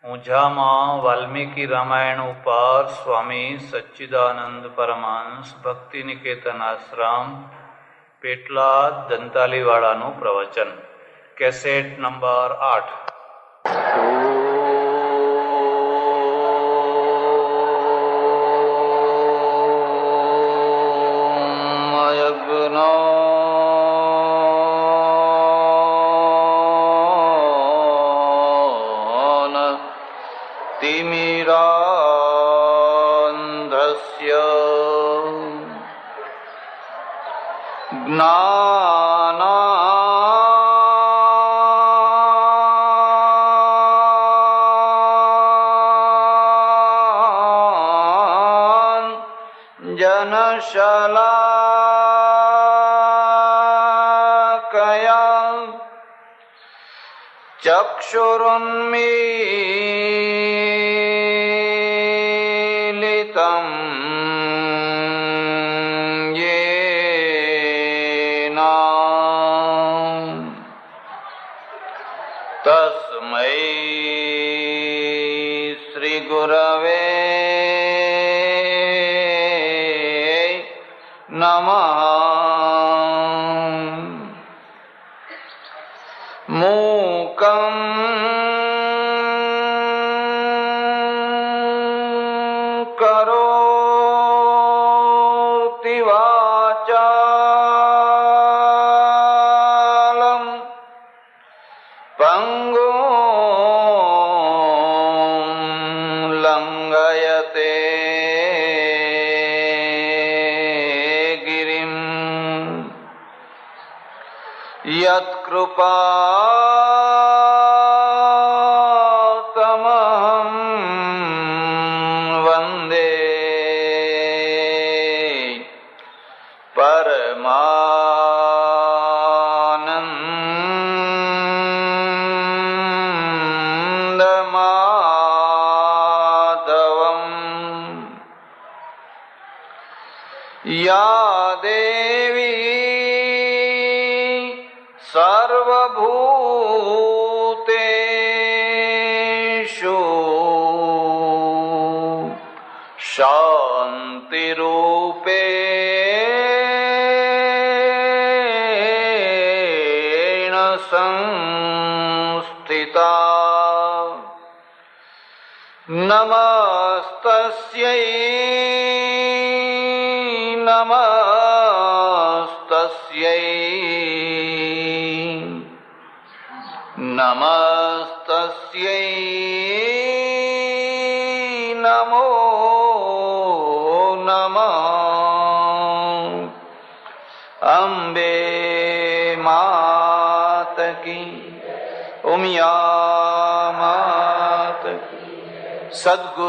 ઊંઝામાં વાલ્મીકી રામાયણ ઉપર સ્વામી સચ્ચિદાનંદ પરમહંસ ભક્તિ નિકેતન આશ્રમ પેટલાદ દંતાલીવાળાનું પ્રવચન, કેસેટ નંબર 8। चक्षुरुन्मीलितं येन तस्मै श्रीगुरवे नमः। मूकं करोति वाचालं पंगुं लंघयते गिरिं यत्कृपातमहं वन्दे परमानन्दमाधवम्। या देवी सर्वभूतेषु शान्तिरूपेण संस्थिता, नमस्तस्यै नमस्तस्यै नमस्तस्यै नमो नमः। अम्बे मात की, उमिया मात की, सद्गुरुदेव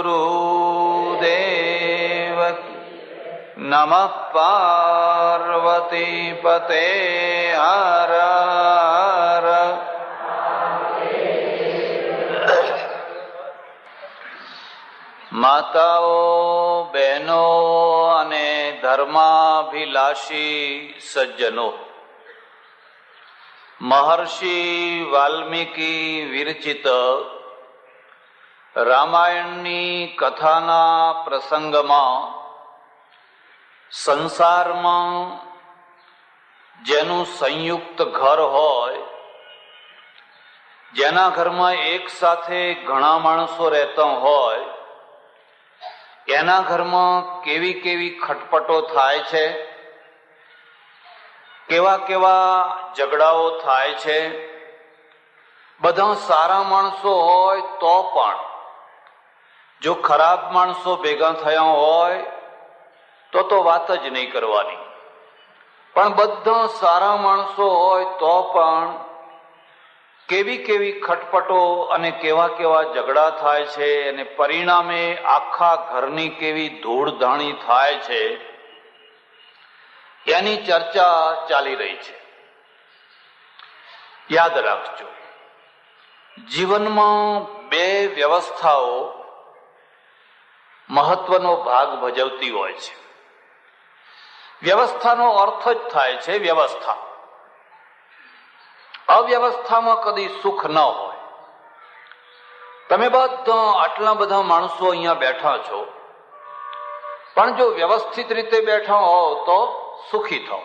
की। नमः पार्वती पते हर हर। માતાઓ, બહેનો અને ધર્માભિલાષી સજ્જનો, મહર્ષિ વાલ્મીકી વિરચિત રામાયણની કથાના પ્રસંગમાં સંસારમાં જેનું સંયુક્ત ઘર હોય, જેના ઘરમાં એક સાથે ઘણા માણસો રહેતા હોય, એના ઘરમાં કેવી કેવી ખટપટો થાય છે, કેવા કેવા ઝઘડાઓ થાય છે. બધા સારા માણસો હોય તો પણ જો ખરાબ માણસો ભેગા થયા હોય તો વાત જ નહીં કરવાની. પણ બધા સારા માણસો હોય તો પણ કેવી કેવી ખટપટો અને કેવા કેવા ઝઘડા થાય છે, અને પરિણામે આખા ઘરની કેવી ધૂળધાણી થાય છે, એની ચર્ચા ચાલી રહી છે. યાદ રાખજો, જીવનમાં બે વ્યવસ્થાઓ મહત્વનો ભાગ ભજવતી હોય છે. વ્યવસ્થાનો અર્થ જ થાય છે વ્યવસ્થા. અવ્યવસ્થામાં કદી સુખ ન હોય. તમે બધા આટલા બધા માણસો અહીંયા બેઠા છો, પણ જો વ્યવસ્થિત રીતે બેઠા હો તો સુખી થાઓ,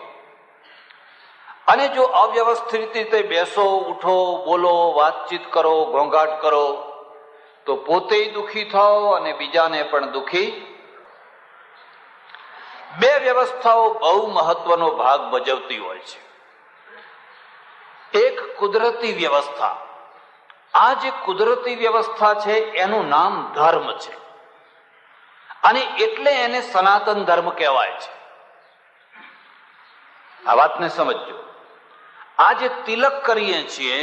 અને જો અવ્યવસ્થિત રીતે બેસો, ઉઠો, બોલો, વાતચીત કરો, ઘોંઘાટ કરો તો પોતે દુઃખી થાઓ અને બીજાને પણ દુઃખી. બે વ્યવસ્થાઓ બહુ મહત્વનો ભાગ ભજવતી હોય છે. એક કુદરતી વ્યવસ્થા. આ જે કુદરતી વ્યવસ્થા છે એનું નામ ધર્મ છે, અને એટલે એને સનાતન ધર્મ કહેવાય છે. આ વાતને સમજજો. આ જે તિલક કરીએ છીએ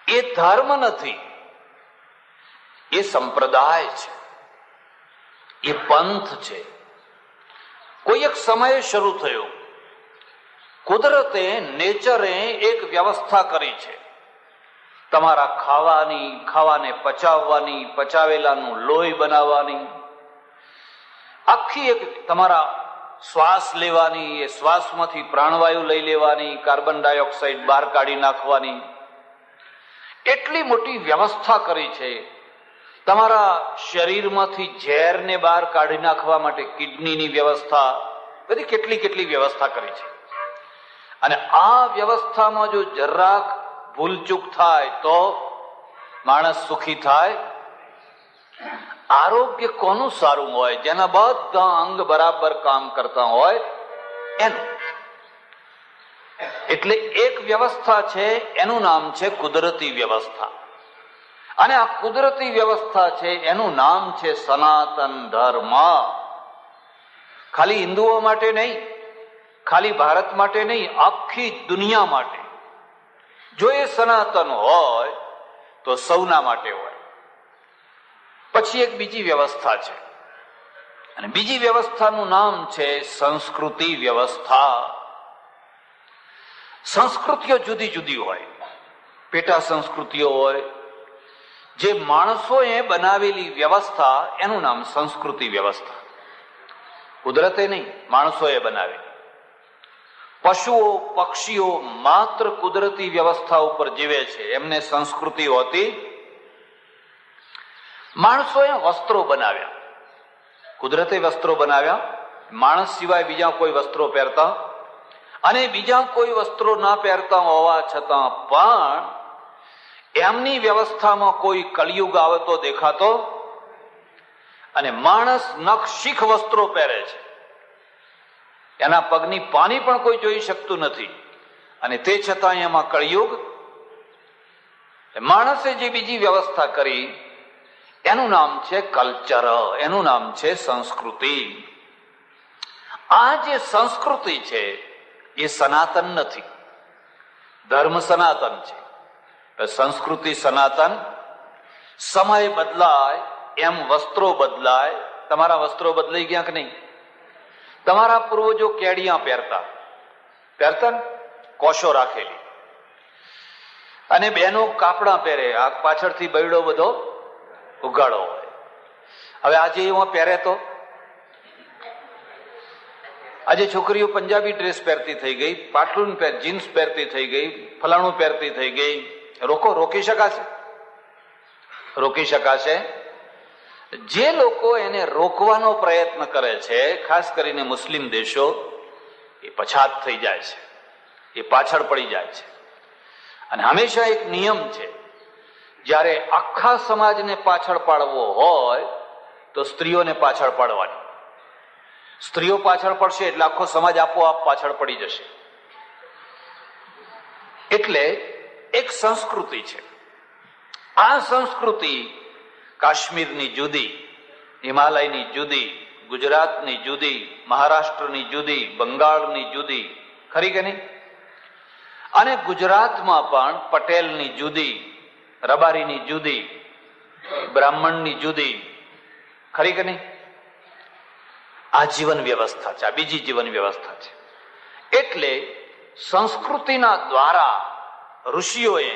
એ ધર્મ નથી, એ સંપ્રદાય છે, એ પંથ છે. કોઈ એક સમયે શરૂ થયો. કુદરતે, નેચરે એક વ્યવસ્થા કરી છે તમારા ખાવાની, ખાવાને પચાવવાની, પચાવેલાનું લોહી બનાવવાની, આખી એક તમારા શ્વાસ લેવાની, એ શ્વાસમાંથી પ્રાણવાયુ લઈ લેવાની, કાર્બન ડાયોક્સાઇડ બહાર કાઢી નાખવાની, એટલી મોટી વ્યવસ્થા કરી છે. તમારા શરીરમાંથી ઝેરને બહાર કાઢી નાખવા માટે કિડનીની વ્યવસ્થા, બધી કેટલી કેટલી વ્યવસ્થા કરી છે. અને આ વ્યવસ્થામાં જો જરાક ભૂલચૂક થાય તો માણસ સુખી થાય. આરોગ્ય કોનું સારું હોય? જેના બધા અંગ બરાબર કામ કરતા હોય એનું. એટલે એક વ્યવસ્થા છે, એનું નામ છે કુદરતી વ્યવસ્થા. અને આ કુદરતી વ્યવસ્થા છે એનું નામ છે સનાતન ધર્મ. ખાલી હિન્દુઓ માટે નહીં, ખાલી ભારત માટે નહીં, આખી દુનિયા માટે. જો એ સનાતન હોય તો સૌના માટે હોય. પછી એક બીજી વ્યવસ્થા છે, અને બીજી વ્યવસ્થાનું નામ છે સંસ્કૃતિ વ્યવસ્થા. સંસ્કૃતિઓ જુદી જુદી હોય, પેટા સંસ્કૃતિઓ હોય. જે માણસોએ બનાવેલી વ્યવસ્થા એનું નામ સંસ્કૃતિ વ્યવસ્થા. કુદરતે નહીં, માણસોએ બનાવેલી. પશુઓ, પક્ષીઓ માત્ર કુદરતી વ્યવસ્થા ઉપર જીવે છે, એમને સંસ્કૃતિ હોતી. માણસોએ વસ્ત્રો બનાવ્યા, કુદરતે વસ્ત્રો બનાવ્યા. માણસ સિવાય બીજા કોઈ વસ્ત્રો પહેરતા, અને બીજા કોઈ વસ્ત્રો ના પહેરતા હોવા છતાં પણ એમની વ્યવસ્થામાં કોઈ કળિયુગ આવતો દેખાતો. અને માણસ નખશીખ વસ્ત્રો પહેરે છે, એના પગની પાની પણ કોઈ જોઈ શકતું નથી, અને તે છતાં એમાં કળિયુગ. માણસે જે બીજી વ્યવસ્થા કરી એનું નામ છે કલ્ચર, એનું નામ છે સંસ્કૃતિ. આ જે સંસ્કૃતિ છે એ સનાતન નથી. ધર્મ સનાતન છે, સંસ્કૃતિ સનાતન. સમય બદલાય એમ વસ્ત્રો બદલાય. તમારા વસ્ત્રો બદલાઈ ગયા કે નહીં? તમારા પૂર્વજો કેડિયા પહેરતા ને, કોશો રાખેલી, અને બહેનો કાપડા પહેરે, આ પાછળથી બૈડો બધો ઉગાડો હોય. હવે આજે એમાં પહેરે તો આજે છોકરીઓ પંજાબી ડ્રેસ પહેરતી થઈ ગઈ, પાટલુન જીન્સ પહેરતી થઈ ગઈ, ફલાણું પહેરતી થઈ ગઈ. રોકી શકાશે? રોકી શકાશે? જે લોકો એને રોકવાનો પ્રયત્ન કરે છે, ખાસ કરીને મુસ્લિમ દેશો, એ પછાત થઈ જાય છે, એ પાછળ પડી જાય છે. અને હંમેશા એક નિયમ છે, જ્યારે આખા સમાજને પાછળ પાડવો હોય તો સ્ત્રીઓને પાછળ પાડવાની. સ્ત્રીઓ પાછળ પડશે એટલે આખો સમાજ આપોઆપ પાછળ પડી જશે. એટલે એક સંસ્કૃતિ છે. આ સંસ્કૃતિ કાશ્મીરની જુદી, હિમાલયની જુદી, ગુજરાતની જુદી, મહારાષ્ટ્રની જુદી, બંગાળની જુદી, ખરી કે નહીં? અને ગુજરાતમાં પણ પટેલની જુદી, રબારીની જુદી, બ્રાહ્મણની જુદી, ખરી કે નહીં? આ જીવન વ્યવસ્થા છે, આ બીજી જીવન વ્યવસ્થા છે. એટલે સંસ્કૃતિના દ્વારા ઋષિઓએ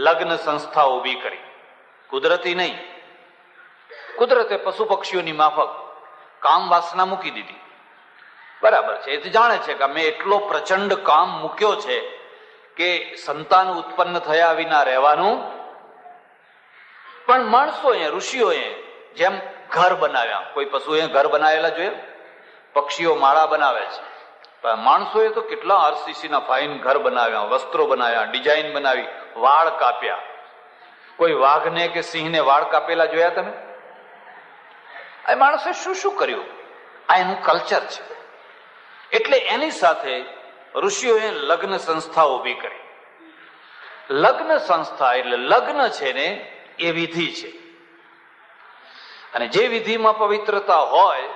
લગ્ન સંસ્થા ઉભી કરી. કુદરતી નહીં. કુદરતે પશુ પક્ષીઓની માફક કામ વાસના મૂકી દીધી, બરાબર છે. એ જાણે છે કે મેં એટલો પ્રચંડ કામ મૂક્યો છે કે સંતાન ઉત્પન્ન થયા વિના રહેવાનું પણ માણસોએ, ઋષિઓએ જેમ ઘર બનાવ્યા, કોઈ પશુએ ઘર બનાવેલા જોઈએ, પક્ષીઓ માળા બનાવે છે, પણ માણસોએ તો કેટલા આરસીસીના ફાઇન ઘર બનાવ્યા, વસ્ત્રો બનાવ્યા, ડિઝાઇન બનાવી, વાળ કાપ્યા. કોઈ વાઘને કે સિંહને વાળ કાપેલા જોયા તમે? આ માણસે શું શું કર્યું? આ એનું કલ્ચર છે. એટલે એની સાથે ઋષિઓએ લગ્ન સંસ્થા ઊભી કરી. લગ્ન સંસ્થા એટલે લગ્ન છે ને એ વિધિ છે, અને જે વિધિમાં પવિત્રતા હોય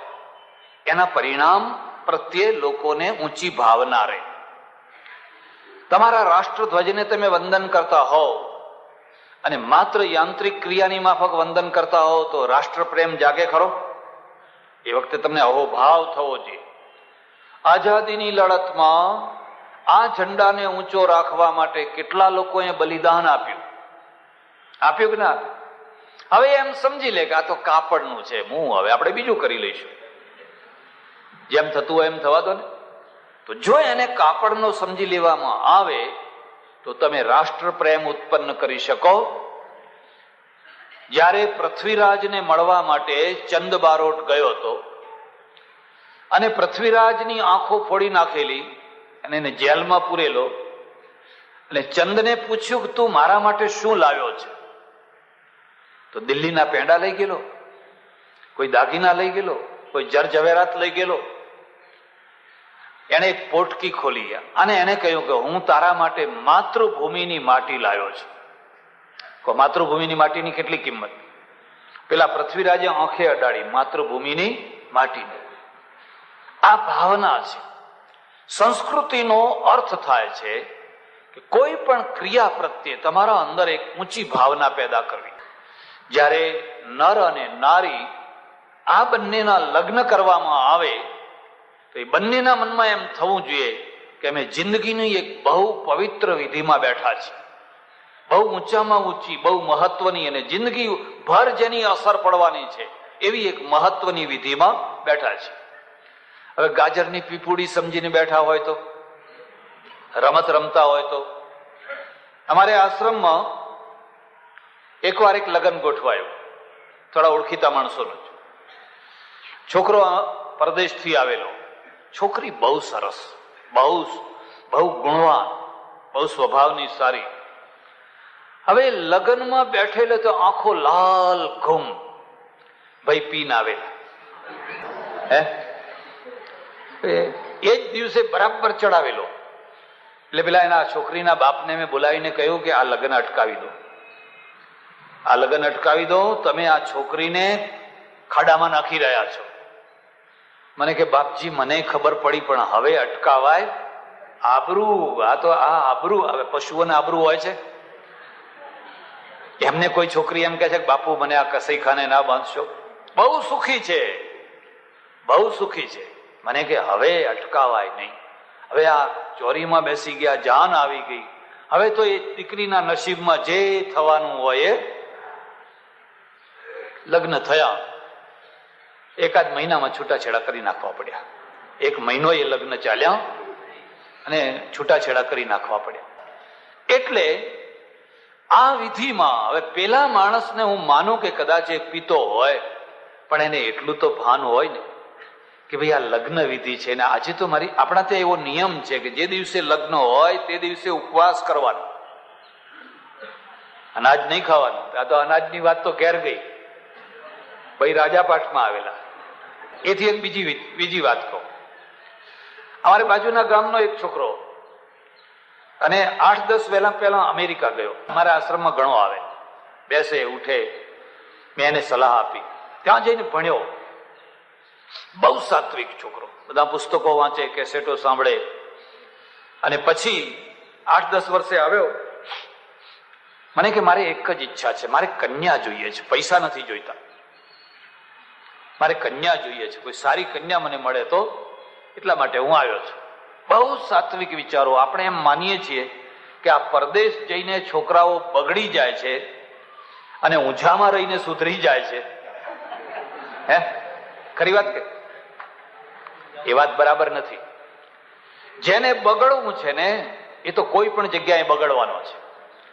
એના પરિણામ પ્રત્યે લોકોને ઊંચી ભાવના રહે. તમારા રાષ્ટ્રધ્વજને તમે વંદન કરતા હોવ અને માત્ર યાંત્રિક ક્રિયાની માફક વંદન કરતા હોવ તો રાષ્ટ્રપ્રેમ જાગે ખરો? એ વખતે તમને અહોભાવ થવો જોઈએ. આઝાદીની લડતમાં આ ઝંડાને ઊંચો રાખવા માટે કેટલા લોકોએ બલિદાન આપ્યું કે ના આપ્યું? હવે એમ સમજી લે કે આ તો કાપડનું છે, હવે આપણે બીજું કરી લઈશું, જેમ થતું હોય એમ થવા દો ને. તો જો એને કાપડનો સમજી લેવામાં આવે તો તમે રાષ્ટ્ર પ્રેમ ઉત્પન્ન કરી શકો. જ્યારે પૃથ્વીરાજને મળવા માટે ચંદ બારોટ ગયો હતો અને પૃથ્વીરાજની આંખો ફોડી નાખેલી અને એને જેલમાં પૂરેલો, અને ચંદને પૂછ્યું કે તું મારા માટે શું લાવ્યો છે? તો દિલ્હીના પેંડા લઈ ગયેલો, કોઈ દાગીના લઈ ગયેલો, કોઈ જર ઝવેરાત લઈ ગયેલો. એને એક પોટકી ખોલી અને એને કહ્યું કે હું તારા માટે માતૃભૂમિની માટી લાવ્યો છું. માતૃભૂમિની માટીની કેટલી કિંમત? પેલા પૃથ્વીરાજે આંખે અડાડી માતૃભૂમિની માટીને. આ ભાવના છે. સંસ્કૃતિનો અર્થ થાય છે કે કોઈ પણ ક્રિયા પ્રત્યે તમારા અંદર એક ઊંચી ભાવના પેદા કરવી. જ્યારે નર અને નારી આ બંનેના લગ્ન કરવામાં આવે તો એ બંનેના મનમાં એમ થવું જોઈએ કે અમે જિંદગીની એક બહુ પવિત્ર વિધિમાં બેઠા છીએ, બહુ ઊંચામાં ઊંચી, બહુ મહત્વની અને જિંદગી ભર જેની અસર પડવાની છે એવી એક મહત્વની વિધિમાં બેઠા છે. હવે ગાજરની પીપુડી સમજીને બેઠા હોય તો, રમત રમતા હોય તો. અમારે આશ્રમમાં એકવાર એક લગ્ન ગોઠવાયું, થોડા ઓળખીતા માણસોનું. છોકરો પરદેશથી આવેલો, છોકરી બહુ સરસ, બહુ ગુણવાન, બહુ સ્વભાવની સારી. હવે લગ્નમાં બેઠેલો તો આંખો લાલ ઘૂમ, ભાઈ પીન આવેલા. એ જ દિવસે બરાબર ચડાવેલો. એટલે પેલા એના છોકરીના બાપને મેં બોલાવીને કહ્યું કે આ લગ્ન અટકાવી દો, આ લગ્ન અટકાવી દો, તમે આ છોકરીને ખાડામાં નાખી રહ્યા છો. મને કે બાપજી મને ખબર પડી, પણ હવે અટકાવાય? આબરૂ, આ તો આ આબરૂ, હવે પશુઓને આબરૂ હોય છે. એમને કોઈ છોકરી એમ કે છે કે બાપુ મને આ કસાઈખાને ના બાંધશો? બહુ સુખી છે, બહુ સુખી છે. મને કે હવે અટકાવાય નહીં, હવે આ ચોરીમાં બેસી ગયા, જાન આવી ગઈ, હવે તો એ દીકરીના નસીબમાં જે થવાનું હોય એ. લગ્ન થયા, એકાદ મહિનામાં છૂટાછેડા કરી નાખવા પડ્યા. 1 મહિનો એ લગ્ન ચાલ્યા અને છૂટાછેડા કરી નાખવા પડ્યા. એટલે આ વિધિમાં હવે પેલા માણસને હું માનું કે કદાચ એ પીતો હોય, પણ એને એટલું તો ભાન હોય ને કે ભાઈ આ લગ્ન વિધિ છે ને આજે તો આપણા ત્યાં એવો નિયમ છે કે જે દિવસે લગ્ન હોય તે દિવસે ઉપવાસ કરવાનો, અનાજ નહીં ખાવાનું. આ તો અનાજની વાત તો ઘેર ગઈ, ભાઈ રાજાપાઠમાં આવેલા. એથી એક બીજી વાત કહું. અમારે બાજુના ગામનો એક છોકરો અને 8-10 વહેલા પહેલા અમેરિકા ગયો. અમારા આશ્રમમાં ઘણો આવે, બેસે ઉઠે. મેં એને સલાહ આપી, ત્યાં જઈને ભણ્યો. બહુ સાત્વિક છોકરો, બધા પુસ્તકો વાંચે, કેસેટો સાંભળે. અને પછી 8-10 વર્ષે આવ્યો. મને કે મારે એક જ ઈચ્છા છે, મારે કન્યા જોઈએ છે, પૈસા નથી જોઈતા, મારે કન્યા જોઈએ છે, કોઈ સારી કન્યા મને મળે તો એટલા માટે હું આવ્યો છું. બહુ સાત્વિક વિચારો. આપણે એમ માનીએ છીએ કે આ પરદેશ જઈને છોકરાઓ બગડી જાય છે અને ઊંઝામાં રહીને સુધરી જાય છે. ખરી વાત કે એ વાત બરાબર નથી. જેને બગડવું છે ને એ તો કોઈ પણ જગ્યાએ બગડવાનો છે,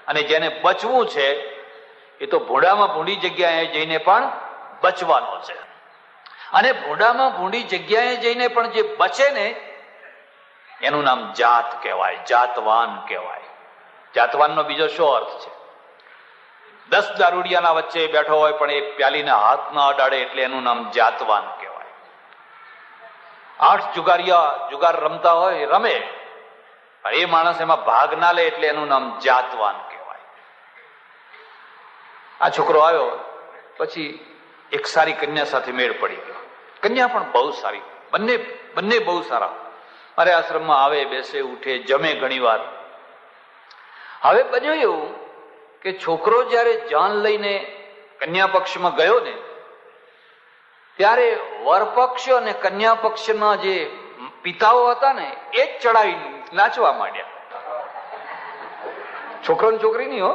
અને જેને બચવું છે એ તો ભૂંડામાં ભૂંડી જગ્યાએ જઈને પણ બચવાનો છે. અને ભૂંડામાં ભૂંડી જગ્યાએ જઈને પણ જે બચે ને એનું નામ જાત કહેવાય, જાતવાન કહેવાય. જાતવાનનો બીજો શું અર્થ છે? 10 દારૂડિયાના વચ્ચે બેઠો હોય પણ એક પ્યાલીને હાથ ન અડાડે એટલે એનું નામ જાતવાન કહેવાય. 8 જુગારિયા જુગાર રમતા હોય રમે પણ એ માણસ એમાં ભાગ ના લે એટલે એનું નામ જાતવાન કહેવાય. આ છોકરો આવ્યો પછી એક સારી કન્યા સાથે મેળ પડી ગયો. કન્યા પણ બહુ સારી, બંને બહુ સારા. મારે આશ્રમમાં આવે, બેસે, ઉઠે, જમે ઘણી વાર. હવે બન્યું એવું કે છોકરો જયારે જાન લઈને કન્યા પક્ષમાં ગયો ને ત્યારે વરપક્ષ અને કન્યા પક્ષના જે પિતાઓ હતા ને એ જ ચડાવી નાચવા માંડ્યા. છોકરો ને છોકરી નહીં હો,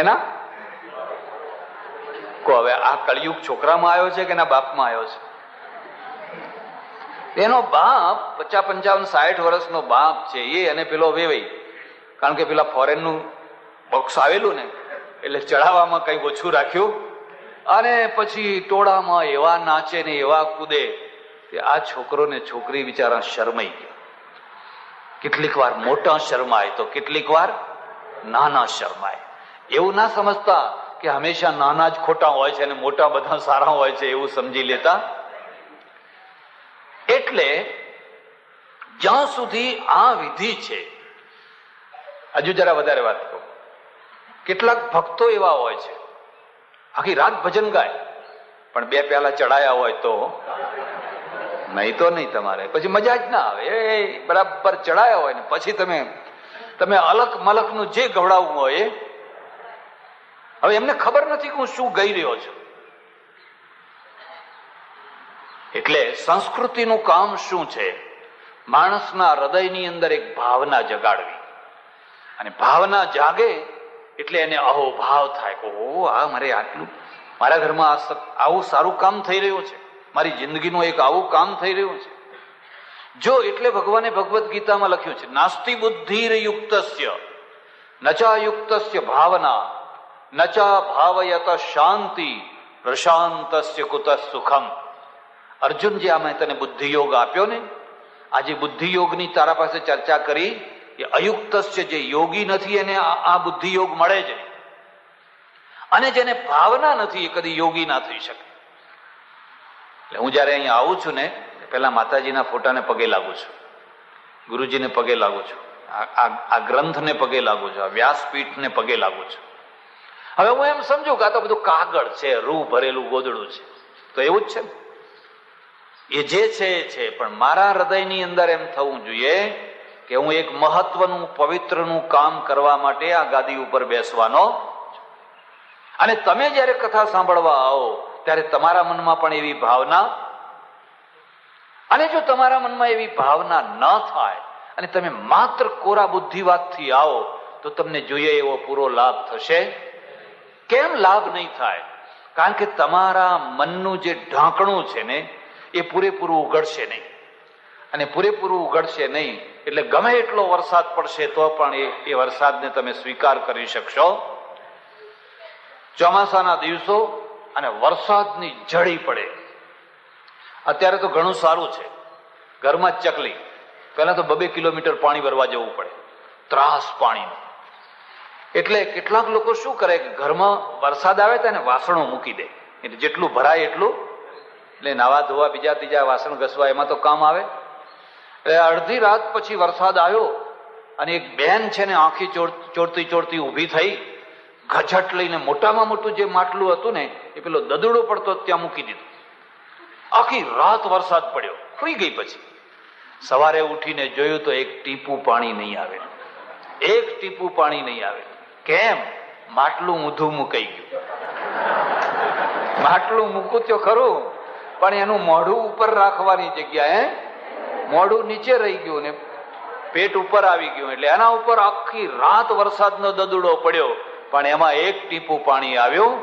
એના હવે આ કળિયુગ છોકરામાં આવ્યો છે કે એના બાપમાં આવ્યો છે? એનો બાપ 50, 55, 60 વર્ષનો બાપ છે એ, અને પેલો વેવાઈ. કારણ કે પેલા ફોરેનનું બોક્સ આવેલું ને એટલે ચડાવવામાં કઈ ઓછું રાખ્યું અને પછી ટોળામાં એવા નાચે ને એવા કૂદે કે આ છોકરો ને છોકરી બિચારા શરમાઈ ગયા. કેટલીક વાર મોટા શરમાય તો કેટલીક વાર નાના શરમાય. એવું ના સમજતા કે હંમેશા નાના જ ખોટા હોય છે અને મોટા બધા સારા હોય છે એવું સમજી લેતા. એટલે જ્યાં સુધી આ વિધિ છે, હજુ જરા વધારે વાત કહું, કેટલાક ભક્તો એવા હોય છે આખી રાત ભજન ગાય પણ 2 પ્યાલા ચડાયા હોય તો નહીં તો નહીં, તમારે પછી મજા જ ના આવે. એ બરાબર ચડાયા હોય ને પછી તમે અલક મલકનું જે ગવડાવવું હોય હવે એમને ખબર નથી કે હું શું ગાઈ રહ્યો છું. એટલે સંસ્કૃતિનું કામ શું છે? માણસના હૃદયની અંદર એક ભાવના જગાડવી, અને ભાવના જાગે એટલે એને અહોભાવ થાય કે ઓ આ મારે આટલું, મારા ઘરમાં આવું સારું કામ થઈ રહ્યું છે, મારી જિંદગીનું એક આવું કામ થઈ રહ્યું છે. જો એટલે ભગવાને ભગવદ્ ગીતામાં લખ્યું છે, નાસ્તિ બુદ્ધિર્યુક્તસ્ય નચા યુક્તસ્ય ભાવના નચા ભાવયત શાંતિ પ્રશાંતસ્ય કુતઃ સુખમ. અર્જુન, જે આ મેં તને બુદ્ધિયોગ આપ્યો ને, આજે બુદ્ધિયોગની તારા પાસે ચર્ચા કરી, એ અયુક્તસ્ય, જે યોગી નથી એને આ બુદ્ધિયોગ મળે જ નહીં. અને જેને ભાવના નથી એ કદી યોગી ના થઈ શકે. એટલે હું જયારે અહીંયા આવું છું ને પેલા માતાજીના ફોટાને પગે લાગુ છું, ગુરુજીને પગે લાગુ છું, આ ગ્રંથને પગે લાગુ છું, આ વ્યાસપીઠને પગે લાગુ છું. હવે હું એમ સમજુ કે આ તો બધું કાગળ છે, રૂ ભરેલું ગોદડું છે, તો એવું જ છે ને, એ જે છે એ છે. પણ મારા હૃદયની અંદર એમ થવું જોઈએ કે હું એક મહત્વનું પવિત્રનું કામ કરવા માટે આ ગાદી ઉપર બેસવાનો. અને તમે જયારે કથા સાંભળવા આવો ત્યારે તમારા મનમાં પણ એવી ભાવના, અને જો તમારા મનમાં એવી ભાવના ન થાય અને તમે માત્ર કોરા બુદ્ધિવાદથી આવો તો તમને જોઈએ એવો પૂરો લાભ થશે? કેમ લાભ નહીં થાય? કારણ કે તમારા મનનું જે ઢાંકણું છે ને એ પૂરેપૂરું ઉઘડશે નહીં, અને પૂરેપૂરું ઉઘડશે નહીં એટલે ગમે એટલો વરસાદ પડશે તો પણ એ વરસાદને તમે સ્વીકાર કરી શકશો. ચોમાસાના દિવસો અને વરસાદની ઝડી પડે. અત્યારે તો ઘણું સારું છે, ઘરમાં જ ચકલી. પહેલા તો 2 કિલોમીટર પાણી ભરવા જવું પડે, ત્રાસ પાણીનો. એટલે કેટલાક લોકો શું કરે કે ઘરમાં વરસાદ આવે તો વાસણો મૂકી દે, એટલે જેટલું ભરાય એટલું, એટલે નાવા ધોવા, બીજા ત્રીજા વાસણ ઘસવા એમાં તો કામ આવે. એટલે અડધી રાત પછી વરસાદ આવ્યો અને એક બેન છે ને આંખી ચોરતી ચોરતી ઊભી થઈ, ગજટ લઈને મોટામાં મોટું જે માટલું હતું ને એ પેલો દદડો પડતો ત્યાં મૂકી દીધું. આખી રાત વરસાદ પડ્યો, સુઈ ગઈ. પછી સવારે ઉઠીને જોયું તો એક ટીપું પાણી નહીં આવે, એક ટીપું પાણી નહીં આવે. કેમ? માટલું ઊંધું મુકાઈ ગયું. માટલું મૂકું તો ખરું પણ એનું મોઢું ઉપર રાખવાની જગ્યાએ મોઢું નીચે રહી ગયું ને પેટ ઉપર આવી ગયું. એટલે એના ઉપર આખી રાત વરસાદનો દદડો પડ્યો પણ એમાં એક ટીપું પાણી આવ્યું.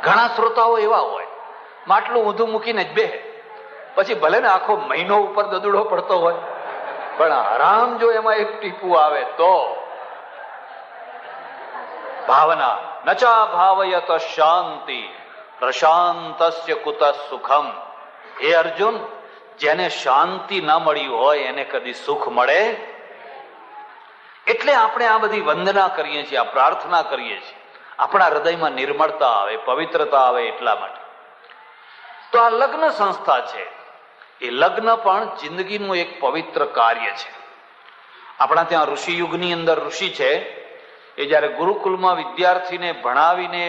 ઘણા શ્રોતાઓ એવા હોય, માટલું ઊંધું મૂકીને જ બેહે, પછી ભલે ને આખો મહિનો ઉપર દદડો પડતો હોય પણ હરામ જો એમાં એક ટીપું આવે તો ભાવના નચા ભાવયત શાંતિ પ્રશાંતસ્ય કુત સુખમ. હે અર્જુન, જેને શાંતિ ન મળી હોય એને કદી સુખ મળે? એટલે આપણે આ બધી વંદના કરીએ છીએ, આ પ્રાર્થના કરીએ છીએ, આપણા હૃદયમાં નિર્મળતા આવે, પવિત્રતા આવે એટલા માટે. તો આ લગ્ન સંસ્થા છે, એ લગ્ન પણ જિંદગીનું એક પવિત્ર કાર્ય છે. આપણા ત્યાં ઋષિ યુગની અંદર ઋષિ છે, એ જયારે ગુરુકુલમાં વિદ્યાર્થીને ભણાવીને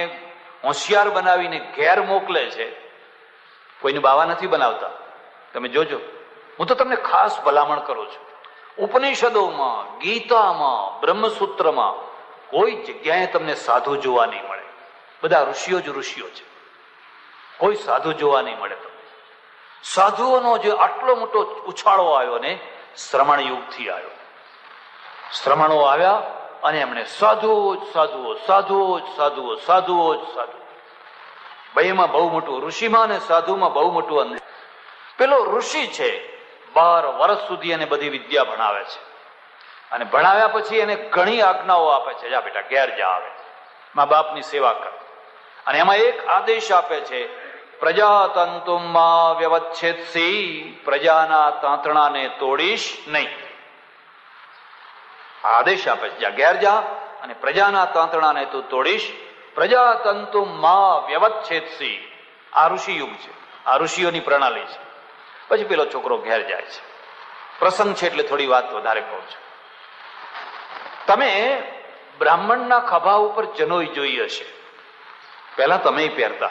હોશિયાર બનાવીને ઘેર મોકલે છે, કોઈને બાવા નથી બનાવતા. તમે જોજો, હું તો તમને ખાસ ભલામણ કરું છું, ઉપનિષદોમાં, ગીતામાં, બ્રહ્મસૂત્રમાં કોઈ જગ્યાએ તમને સાધુ જોવા નહીં મળે. બધા ઋષિઓ જ ઋષિઓ છે, કોઈ સાધુ જોવા નહીં મળે તમને. સાધુઓનો જે આટલો મોટો ઉછાળો આવ્યો ને, શ્રમણ યુગથી આવ્યો. શ્રમણો આવ્યા અને એમણે સાધુઓ જ સાધુઓ, સાધુઓ જ સાધુઓ, સાધુઓ જ સાધુ. ભાઈ એમાં બહુ મોટું, ઋષિમાં અને સાધુમાં બહુ મોટું અંતર. પેલો ઋષિ છે, 12 વર્ષ સુધી એને બધી વિદ્યા ભણાવે છે, અને ભણાવ્યા પછી એને ઘણી આજ્ઞાઓ આપે છે. જા બેટા ઘેર જા, આવે મા બાપની સેવા કર. અને એમાં એક આદેશ આપે છે, પ્રજાતંતુમાં વ્યવચ્છેદસી, પ્રજાના તાંતણાને તોડીશ નહીં. આદેશ આપે છે, જા ઘેર જા અને પ્રજાના તાંતણાને તું તોડીશ. પ્રજાતંતુમાં વ્યવચ્છેદસી, આ ઋષિ યુગ છે, આ ઋષિઓની પ્રણાલી છે. પછી પેલો છોકરો ઘેર જાય છે. પ્રસંગ છે એટલે થોડી વાત વધારે કહું છું. તમે બ્રાહ્મણના ખભા ઉપર જનોઈ જોઈ હશે, પહેલા તમે પહેરતા,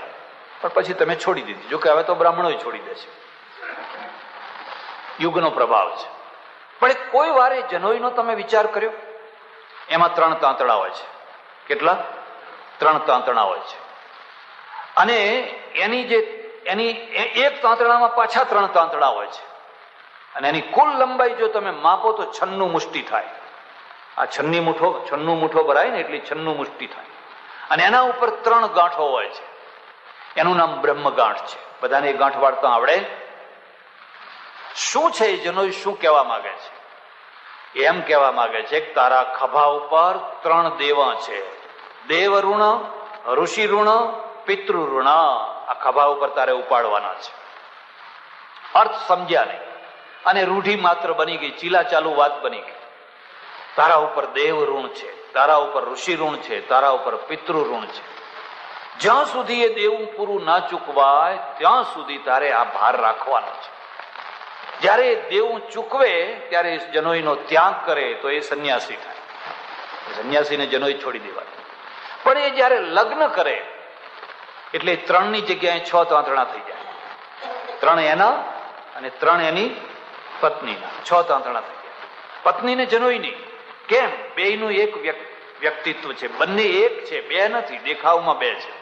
પણ પછી તમે છોડી દીધી. જો કે હવે તો બ્રાહ્મણો છોડી દે છે, યુગનો પ્રભાવ છે. પણ કોઈ વારે જનોઈનો તમે વિચાર કર્યો? એમાં 3 તાંતણા હોય છે. કેટલા? 3 તાંતણા હોય છે. અને એની એક તાંતણામાં પાછા 3 તાંતણા હોય છે. અને એની કુલ લંબાઈ જો તમે માપો તો 96 મુષ્ટિ થાય. આ 96 મુઠ્ઠો ભરાય ને એટલી 96 મુષ્ટિ થાય. અને એના ઉપર 3 ગાંઠો હોય છે. એનું નામ બ્રહ્મ ગાંઠ છે. બધાને એ ગાંઠ વાળતા આવડે? શું છે એ જનોઈ શું કહેવા માંગે છે? એમ કહેવા માંગે છે કે તારા ખભા ઉપર 3 દેવા છે. દેવ ઋણ, ઋષિ ઋણ, પિતૃ ઋણ. આ ખભા ઉપર તારે ઉપાડવાના છે. અર્થ સમજ્યા નહીં અને રૂઢી માત્ર બની ગઈ, ચીલા ચાલુ વાત બની ગઈ. તારા ઉપર દેવ ઋણ છે, તારા ઉપર ઋષિ ઋણ છે, તારા ઉપર પિતૃ ઋણ છે. જ્યાં સુધી એ દેવું પૂરું ના ચૂકવાય ત્યાં સુધી તારે આ ભાર રાખવાનો છે. જયારે દેવું ચૂકવે ત્યારે જનોઈનો ત્યાગ કરે તો એ સંન્યાસી થાય. સંન્યાસીને જનોઈ છોડી દેવાય. પણ એ જયારે લગ્ન કરે એટલે 3ની જગ્યાએ 6 તાંતણા થઈ જાય. 3 એના અને 3 એની પત્નીના, 6 તાંતણા થઈ જાય. પત્નીને જનોઈ નહીં. કેમ? બેયનું એક વ્યક્તિત્વ છે, બંને એક છે, 2 નથી. દેખાવમાં 2 છે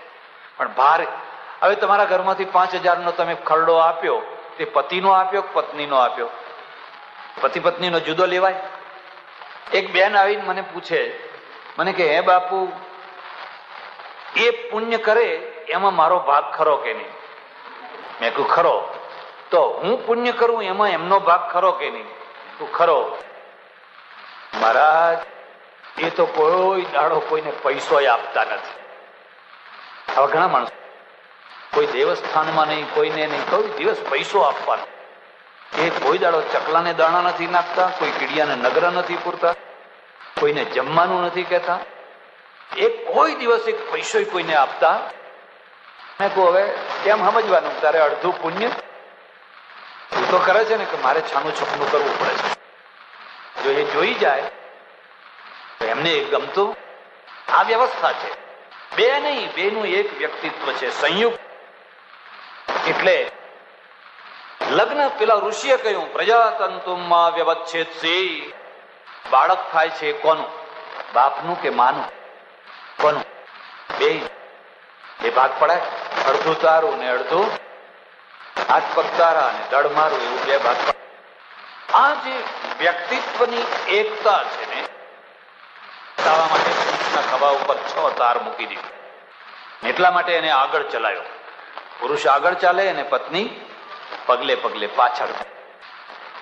પણ ભાર. હવે તમારા ઘરમાંથી 5000નો તમે ખરડો આપ્યો, તે પતિનો આપ્યો કે પત્નીનો આપ્યો? પતિ પત્નીનો જુદો લેવાય? એક બેન આવીને મને પૂછે, મને કે હે બાપુ, એ પુણ્ય કરે એમાં મારો ભાગ ખરો કે નહીં? મેં કહ્યું ખરો. તો હું પુણ્ય કરું એમાં એમનો ભાગ ખરો કે નહીં? તું ખરો. મહારાજ, એ તો કોઈ દાડો કોઈને પૈસો આપતા નથી. આવા ઘણા માણસો, કોઈ દેવસ્થાનમાં નહીં, કોઈને નહીં, કોઈ દિવસ પૈસો આપવાનો. એ કોઈ દાડો ચકલાને દાણા નથી નાખતા, કોઈ કીડિયાને નગર નથી પૂરતા, કોઈને જમવાનું નથી કહેતા, એ કોઈ દિવસ એક પૈસો કોઈને આપતા. મેં કહું હવે કેમ સમજવાનું? તારે અડધું પુણ્ય તું તો કરે છે ને કે મારે છાનું છપનું કરવું પડે છે. જો એ જોઈ જાય તો એમને ગમતું. આ વ્યવસ્થા છે. 2 નહીં, 2નું એક વ્યક્તિત્વ છે, સંયુક્ત. એટલે લગ્ન પેલા ઋષિએ કહ્યું પ્રજાતંતુમાં વ્યવચ્છેદસી. બાળક થાય છે કોનું? બાપનું કે માનું? કોનું? 2 ભાગ પડાય. અડધું તારું ને અડધું હાથ પગ તારા અને દળ મારું, એવું 2 ભાગ પડાય. આ જે વ્યક્તિત્વની એકતા છે ને, બતાવવા માટે પુરુષના ખભા ઉપર 6 તાર મૂકી દીધી. એટલા માટે એને આગળ ચલાવ્યો. પુરુષ આગળ ચાલે અને પત્ની પગલે પગલે પાછળ.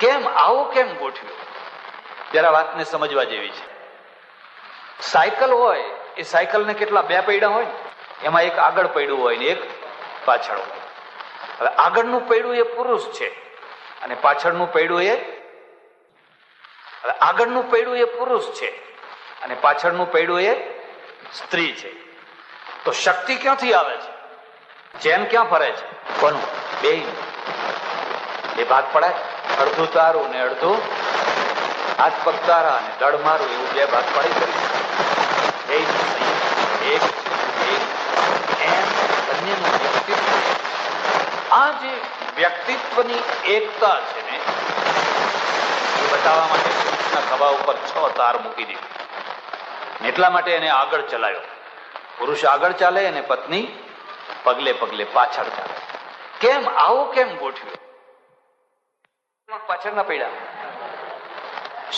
કેમ આવું કેમ ગોઠવ્યું? જરા વાતને સમજવા જેવી છે. સાયકલ હોય એ સાયકલને કેટલા બે પૈડા હોય ને, એમાં એક આગળ પૈડું હોય ને એક પાછળ હોય. હવે આગળનું પૈડું એ પુરુષ છે અને પાછળનું પૈડું એ આગળનું પૈડું એ પુરુષ છે અને પાછળનું પૈડું એ સ્ત્રી છે. તો શક્તિ ક્યાંથી આવે છે? ચેન ક્યાં ફરે છે? કોનું? બે ભાગ પડે, અડધું તારું ને અડધું હાથ પગ તારા અને દળ મારું, એવું બે ભાગ પડી કરી. આ જે વ્યક્તિત્વની એકતા છે ને, એ બતાવવા માટે પુરુષના ખભા ઉપર 6 તાર મૂકી દીધી. એટલા માટે એને આગળ ચલાવ્યો. પુરુષ આગળ ચાલે અને પત્ની પગલે પગલે પાછળ ચાલે. કેમ આવું કેમ ગોઠવ્યું? પાછળના પૈડા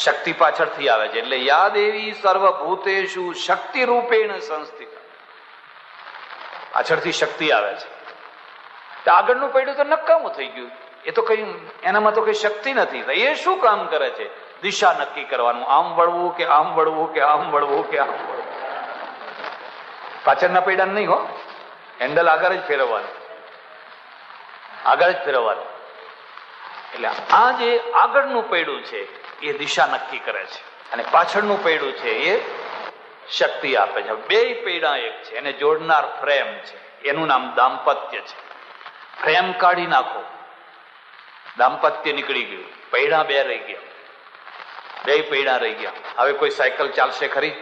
શક્તિ પાછળથી આવે છે. એટલે યા દેવી સર્વભૂતેષુ શક્તિ રૂપેણ સંસ્થિત. પાછળથી શક્તિ આવે છે. આગળનું પૈડું તો નકામું થઈ ગયું. એ તો કઈ એનામાં તો કઈ શક્તિ નથી. એ શું કામ કરે છે? દિશા નક્કી કરવાનું, આમ વળવું કે આમ વળવું કે આમ વળવું કે આમ વળવું. પાછળના પૈડા નહીં હો, હેન્ડલ આગળ જ ફેરવવાનું, આગળ જ ફેરવવાનું. એટલે આ જે આગળનું પૈડું છે એ દિશા નક્કી કરે છે અને પાછળનું પૈડું છે એ શક્તિ આપે છે. બે પૈડા એક છે, એને જોડનાર ફ્રેમ છે, એનું નામ દાંપત્ય છે. ફ્રેમ કાઢી નાખો, દાંપત્ય નીકળી ગયું, પૈડા બે રહી ગયા, બે પૈડા રહી ગયા. હવે કોઈ સાયકલ ચાલશે ખરી?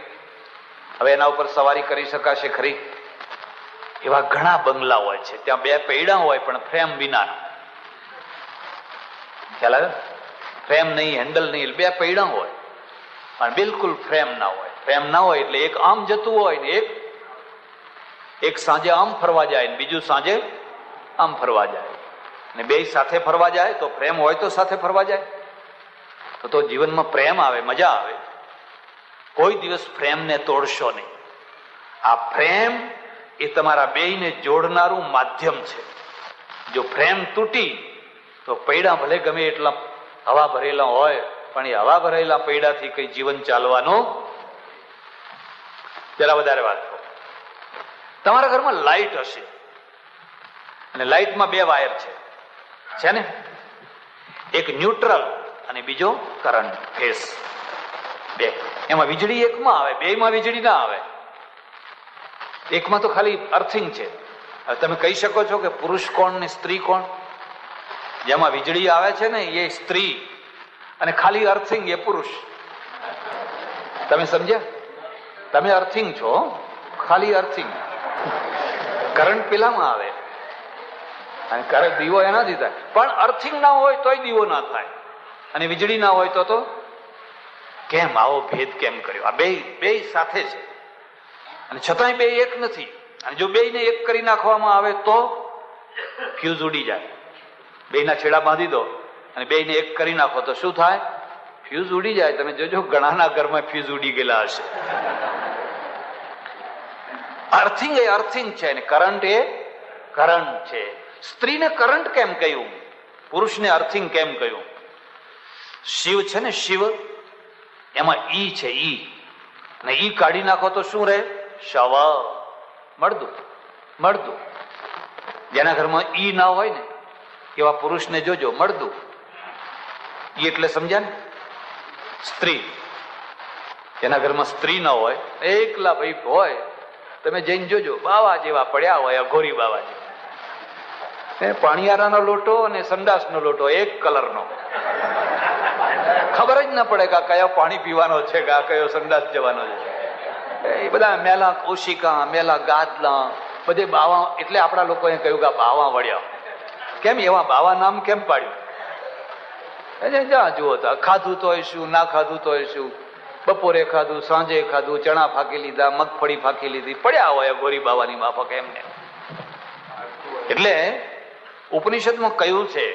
હવે એના ઉપર સવારી કરી શકાશે ખરી? એવા ઘણા બંગલા હોય છે, ત્યાં બે પૈડા હોય પણ ફ્રેમ વિના. ખ્યાલ આવે? ફ્રેમ નહીં, હેન્ડલ નહીં, બે પૈડા હોય પણ બિલકુલ ફ્રેમ ના હોય. ફ્રેમ ના હોય એટલે એક આમ જતું હોય ને એક સાંજે આમ ફરવા જાય ને બીજું સાંજે આમ ફરવા જાય, ને બે સાથે ફરવા જાય. તો પ્રેમ હોય તો સાથે ફરવા જાય તો જીવનમાં પ્રેમ આવે, મજા આવે. કોઈ દિવસ પ્રેમને તોડશો નહીં. આ પ્રેમ એ તમારા બેયને જોડનારું માધ્યમ છે. જો પ્રેમ તૂટી તો પૈડા ભલે ગમે એટલા હવા ભરેલા હોય પણ એ હવા ભરેલા પૈડાથી કઈ જીવન ચાલવાનું. જરા વધારે વાત કહો. તમારા ઘરમાં લાઈટ હશે અને લાઈટમાં બે વાયર છે ને, એક ન્યુટ્રલ અને બીજો કરંટ ફેસ. બે એમાં વીજળી એકમાં આવે, બેમાં વીજળી ના આવે. એકમાં તો ખાલી અર્થિંગ છે. હવે તમે કહી શકો છો કે પુરુષ કોણ ને સ્ત્રી કોણ? જેમાં વીજળી આવે છે ને એ સ્ત્રી અને ખાલી અર્થિંગ એ પુરુષ. તમે સમજ્યા? તમે અર્થિંગ છો, ખાલી અર્થિંગ. કરંટ પેલામાં આવે અને કરંટ દીવો એનાથી થાય. પણ અર્થિંગ ના હોય તોય દીવો ના થાય અને વીજળી ના હોય તો કેમ આવો ભેદ કેમ કર્યો? આ બે સાથે છે અને છતાંય બે એક નથી. અને જો બેયને એક કરી નાખવામાં આવે તો ફ્યુઝ ઉડી જાય. બેયના છેડા બાંધી દો અને બેયને એક કરી નાખો તો શું થાય? ફ્યુઝ ઉડી જાય. તમે જોજો ઘણાના ઘરમાં ફ્યુઝ ઉડી ગયેલા હશે. અર્થિંગ એ અર્થિંગ છે અને કરંટ એ કરંટ છે. સ્ત્રીને કરંટ કેમ કહ્યું? પુરુષને અર્થિંગ કેમ કહ્યું? શિવ છે ને, શિવ, એમાં ઈ છે, ઈ, અને ઈ કાઢી નાખો તો શું રહે? શવ, મળદું. મળદું. જેના ઘરમાં ઈ ના હોય ને એવા પુરુષને જોજો મળદું. ઈ એટલે સમજ્યા ને? સ્ત્રી. જેના ઘરમાં સ્ત્રી ના હોય, એકલા ભાઈ હોય, તમે જઈને જોજો બાવા જેવા પડ્યા હોય, અઘોરી બાવા જેવા. પાણીયારાનો લોટો અને સંડાસનો લોટો એક કલરનો. ખબર જ ના પડે કે કયો પાણી પીવાનો છે કે કયો સંડાસ જવાનો છે. એ બધા મેલા કોશિકા, મેલા ગાદલા, બધે બાવા. એટલે આપણા લોકોએ કહ્યું કે બાવા વળ્યા. કેમ એવા બાવા નામ કેમ પાડ્યું? જ્યાં જુઓ તો ખાધું તો શું, ના ખાધું તો શું, બપોરે ખાધું, સાંજે ખાધું, ચણા ફાંકી લીધા, મગફળી ફાંકી લીધી, પડ્યા હોય ગોરી બાવાની માફક એમને. એટલે ઉપનિષદમાં કહ્યું છે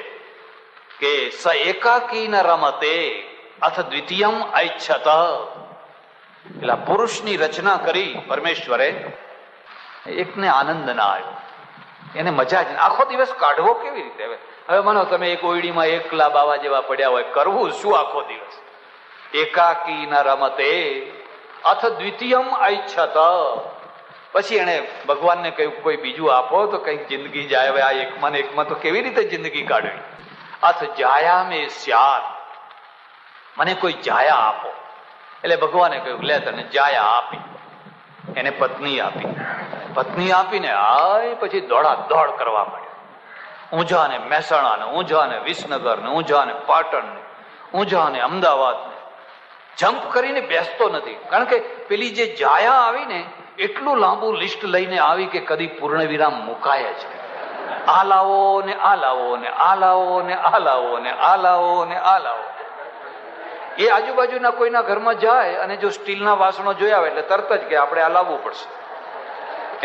કે સ એકાકી ન રમતે અથ દ્વિતીયમ ઐચ્છત. એટલે પુરુષની રચના કરી પરમેશ્વરે, એકને આનંદ ના આવ્યો, એને મજા જ. આખો દિવસ કાઢવો કેવી રીતે? હવે માનો તમે એક ઓયડીમાં એકલા બાવા જેવા પડ્યા હોય, કરવું શું આખો દિવસ? એકાકી ન રમતે અથ દ્વિતીયમ ઐચ્છત. પછી એને ભગવાનને કહ્યું કોઈ બીજું આપો તો કઈક જિંદગી જાય. હવે આ એકમાં ને એકમાં તો કેવી રીતે જિંદગી કાઢવી? અથ જાયા મે સ્યાત, મને કોઈ જાયા આપો. એટલે ભગવાને કહ્યું લે તને જાયા આપી. એને પત્ની આપી. પત્ની આપીને આય પછી દોડા દોડ કરવા માંડ્યા. ઊંઝા ને મહેસાણા ને, ઊંઝા ને વિસનગર ને, ઊંઝા ને પાટણ ને, ઊંઝા ને અમદાવાદ ને. જમ્પ કરીને બેસતો નથી, કારણ કે પેલી જે જાયા આવી ને એટલું લાંબુ લિસ્ટ લઈને આવી કે કદી પૂર્ણ વિરામ મુકાય જ. આ લાવો ને આ લાવો ને આ લાવો ને આ લાવો ને આ લાવો ને આ લાવો. એ આજુબાજુના કોઈના ઘરમાં જાય અને જો સ્ટીલના વાસણો જોયા આવે એટલે તરત જ કે આપણે આ લાવવું પડશે.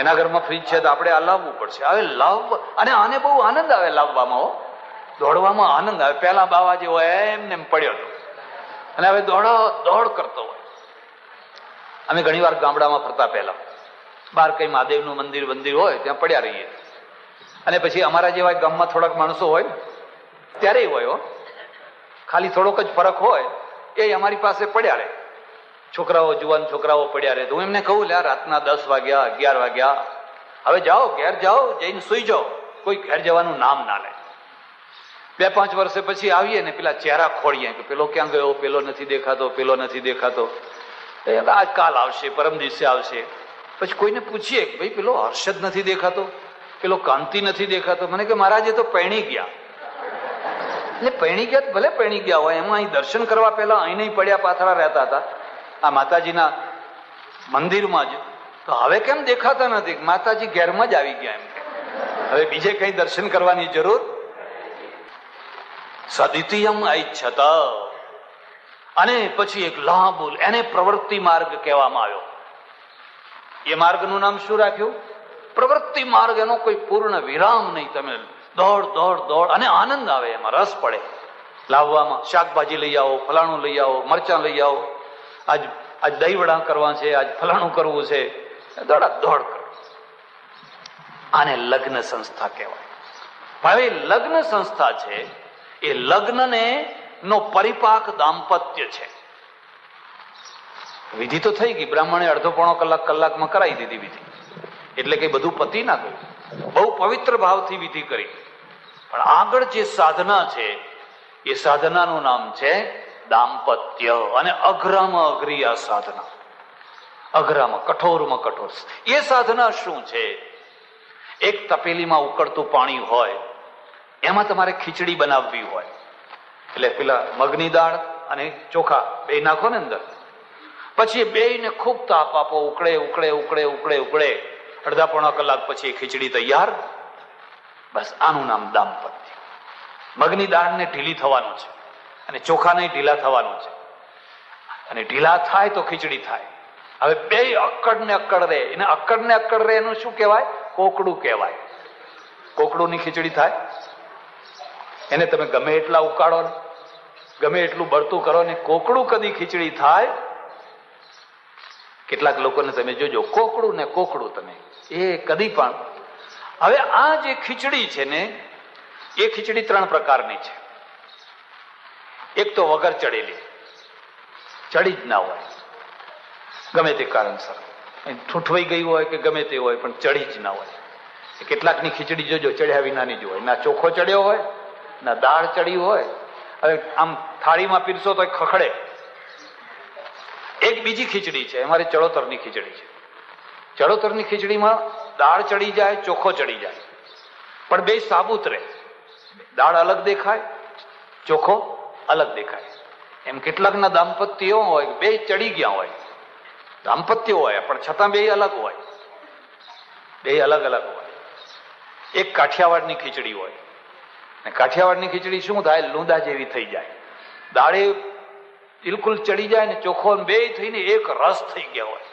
એના ઘરમાં ફ્રીજ છે તો આપણે આ લાવવું પડશે. હવે લાવવા, અને આને બહુ આનંદ આવે લાવવામાં, દોડવામાં આનંદ આવે. પેલા બાવા જેવો એમને એમ પડ્યો હતો અને હવે દોડ કરતો હોય. અમે ઘણી વાર ગામડામાં ફરતા પહેલા બહાર કઈ મહાદેવનું મંદિર હોય ત્યાં પડ્યા રહીએ. અને પછી અમારા જેવા ગામમાં થોડાક માણસો હોય ત્યારે હોય, ખાલી થોડોક જ ફરક હોય, એ અમારી પાસે પડ્યા રહે. છોકરાઓ, જુવાન છોકરાઓ પડ્યા રહે. તો હું એમને કહું, લે રાતના 10 વાગ્યા 11 વાગ્યા, હવે જાઓ ઘેર જાઓ, જઈને સુઈ જાઓ, કોઈ ઘેર જવાનું નામ ના લે. 2-5 વર્ષે પછી આવીએ ને પેલા ચહેરા ખોળીએ કે પેલો ક્યાં ગયો, પેલો નથી દેખાતો, પેલો નથી દેખાતો. આજ કાલ આવશે, પરમ દિવસે આવશે. પછી કોઈને પૂછીએ કે ભાઈ પેલો હર્ષદ નથી દેખાતો, પેલો કાંતિ નથી દેખાતો. મને કે મહારાજે તો પૈણી ગયા. એટલે પૈણી ગયા ભલે પૈણી ગયા હોય, એમાં અહીં દર્શન કરવા પહેલા અહીં નહીં પડ્યા પાથરા રહેતા હતા આ માતાજીના મંદિરમાં જ. તો હવે કેમ દેખાતા નથી? માતાજી ઘેરમાં જ આવી ગયા એમ. હવે બીજે કઈ દર્શન કરવાની જરૂર. સદિતિયમ ઐચ્છત. અને પછી એક લાંબુ, એને પ્રવૃત્તિ માર્ગ કહેવામાં આવ્યો. એ માર્ગનું નામ શું રાખ્યું? પ્રવૃત્તિ માર્ગ. એનો કોઈ પૂર્ણ વિરામ નહીં. તમે દોડ દોડ દોડ, અને આનંદ આવે, એમાં રસ પડે લાવવામાં. શાકભાજી લઈ આવો, ફલાણું લઈ આવો, મરચાં લઈ આવો, આજ દહીં વડા કરવા છે, આજ ફલાણું કરવું છે, દોડા દોડ કરો. આને લગ્ન સંસ્થા કહેવાય. હવે લગ્ન સંસ્થા છે એ લગ્નને નો પરિપાક દાંપત્ય છે. વિધિ તો થઈ ગઈ, બ્રાહ્મણે અડધો પોણો કલાકમાં કરાવી દીધી વિધિ. એટલે કે બધું પતિ ના ગયું, બહુ પવિત્ર ભાવથી વિધિ કરી. પણ આગળ જે સાધના છે એ સાધનાનું નામ છે દાંપત્ય. અને અઘરામાં અઘરી આ સાધના, અઘરામાં કઠોરમાં કઠોર. એ સાધના શું છે? એક તપેલીમાં ઉકળતું પાણી હોય, એમાં તમારે ખીચડી બનાવવી હોય. એટલે પેલા મગની દાળ અને ચોખા બે નાખો ને અંદર. પછી બેયને ખૂબ તાપ આપો, ઉકળે ઉકળે ઉકળે ઉકળે ઉકળે. અડધા પોણા કલાક પછી ખીચડી તૈયાર. બસ આનું નામ દાંપત્ય. મગની દાળને ઢીલી થવાનું છે અને ચોખાને ઢીલા થવાનું છે, અને ઢીલા થાય તો ખીચડી થાય. હવે બે અક્કડ ને અક્કડ રહે, એને અક્કડ ને અક્કડ રહે એનું શું કહેવાય? કોકડું કહેવાય. કોકડું ની ખીચડી થાય. એને તમે ગમે એટલા ઉકાળો ને, ગમે એટલું બળતું કરો ને, કોકડું કદી ખીચડી થાય? કેટલાક લોકોને તમે જોજો, કોકડું ને કોકડું, તમે એ કદી પણ. હવે આ જે ખીચડી છે ને, એ ખીચડી 3 પ્રકારની છે. એક તો વગર ચડેલી, ચડી જ ના હોય, ગમે તે કારણસર ઠૂંઠવાઈ ગઈ હોય કે ગમે તે હોય, પણ ચડી જ ના હોય. કેટલાકની ખીચડી જોજો ચડ્યા વિનાની જ હોય, ના ચોખ્ખો ચડ્યો હોય, ના દાળ ચડી હોય. હવે આમ થાળીમાં પીરસો તો ખખડે. એક બીજી ખીચડી છે, અમારે ચડોતરની ખીચડી છે. ચડોતરની ખીચડીમાં દાળ ચડી જાય, ચોખ્ખો ચડી જાય, પણ બે સાબુત રહે. દાળ અલગ દેખાય, ચોખ્ખો અલગ દેખાય. એમ કેટલાકના દાંપત્ય હોય બે ચડી ગયા હોય, દાંપત્ય હોય પણ છતાં બે અલગ હોય, બે અલગ અલગ હોય. એક કાઠિયાવાડની ખીચડી હોય, અને કાઠિયાવાડની ખીચડી શું થાય? લૂંદા જેવી થઈ જાય. દાળે બિલકુલ ચડી જાય ને ચોખ્ખો બે થઈને એક રસ થઈ ગયા હોય.